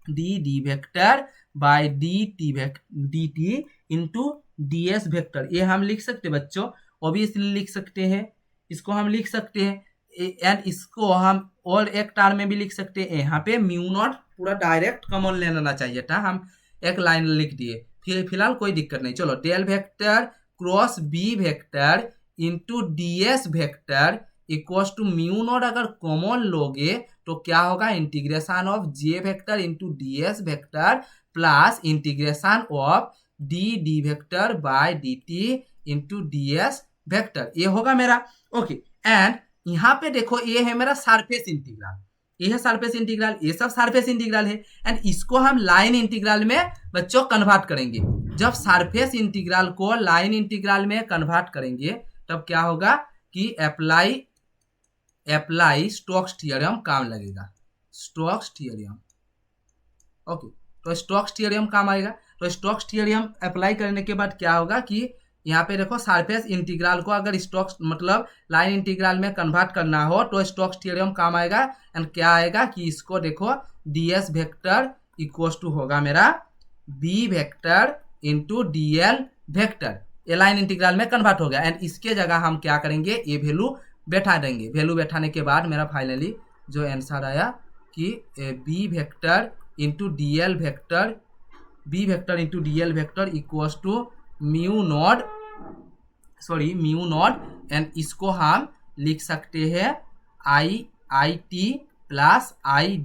D vector by D T into D S vector, ये हम लिख सकते हैं बच्चों, ऑब्वियसली लिख सकते हैं। इसको हम लिख सकते हैं एंड इसको हम और एक टर्म में भी लिख सकते हैं। यहाँ पे म्यू नॉट पूरा डायरेक्ट कॉमन लेना चाहिए था, हम एक लाइन लिख दिए, फिलहाल कोई दिक्कत नहीं। चलो del vector cross B vector into D S vector equals to mu naught, अगर कॉमन लोगे तो क्या होगा, integration of J vector into D S vector plus integration of d vector by D T into D S vector, ये होगा मेरा। Okay and यहाँ पे देखो ये है मेरा सरफेस इंटीग्रल, ये है सरफेस इंटीग्रल, ये सब सरफेस इंटीग्रल है एंड इसको हम लाइन इंटीग्रल में बच्चों कन्वर्ट करेंगे। जब सरफेस इंटीग्रल को लाइन इंटीग्रल में कन्वर्ट करेंगे तब क्या होगा कि अप्लाई स्टोक्स थ्योरम काम लगेगा, स्टोक्स थ्योरम। ओके तो स्टोक्स थ्योरम काम आएगा। तो स्टोक्स थ्योरम अप्लाई करने के बाद क्या होगा कि यहाँ पे देखो सरफेस इंटीग्रल को अगर स्टोक्स मतलब लाइन इंटीग्रल में कन्वर्ट करना हो तो स्टोक्स थ्योरम काम आएगा एंड क्या आएगा कि इसको देखो d S vector equals to होगा मेरा B vector into D L vector, ये लाइन इंटीग्रल में कन्वर्ट हो गया एंड इसके जगह हम क्या करेंगे, ये वैल्यू बैठा देंगे। वैल्यू बैठाने के बाद मेरा फाइनली जो आंसर आया कि B vector into D L vector, B vector into D L vector equals to mu naught and इसको हम लिख सकते हैं I t plus I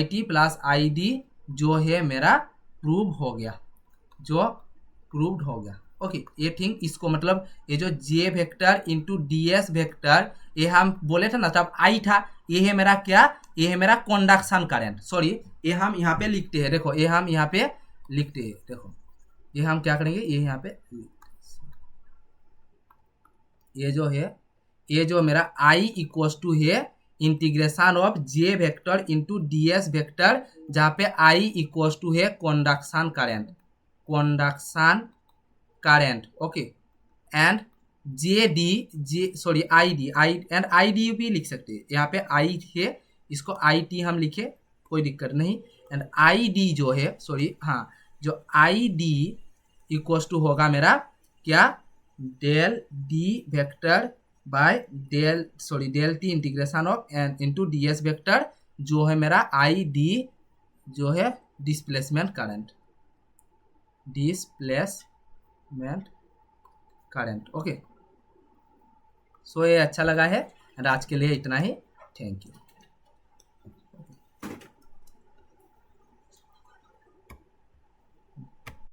t plus I d, जो है मेरा प्रूव हो गया, जो प्रूव्ड हो गया। ओके ये थिंग इसको मतलब ये जो J vector into D S vector, ये हम बोले थे ना तब आई था, ये है मेरा क्या, ये है मेरा कंडक्शन करंट, सॉरी ये हम यहाँ पे लिखते हैं, देखो ये हम यहाँ पे लिखते हैं, देखो ये हम क्या करेंगे, ये यहाँ पे ये जो है, ये जो मेरा आई इक्वल्स टू है integration of J vector into D S vector, जहाँ पे आई इक्वल्स टू है conduction current. Okay and I D भी लिख सकते हैं, यहाँ पे आई है, इसको आई टी हम लिखे कोई दिक्कत नहीं एंड आई डी जो है जो आई डी इक्वल्स टू होगा मेरा क्या, del D vector by del t integration of and into D S vector, जो है मेरा आई डी जो है डिस्प्लेसमेंट करंट। ओके सो ये अच्छा लगा है एंड आज के लिए इतना ही, थैंक यू।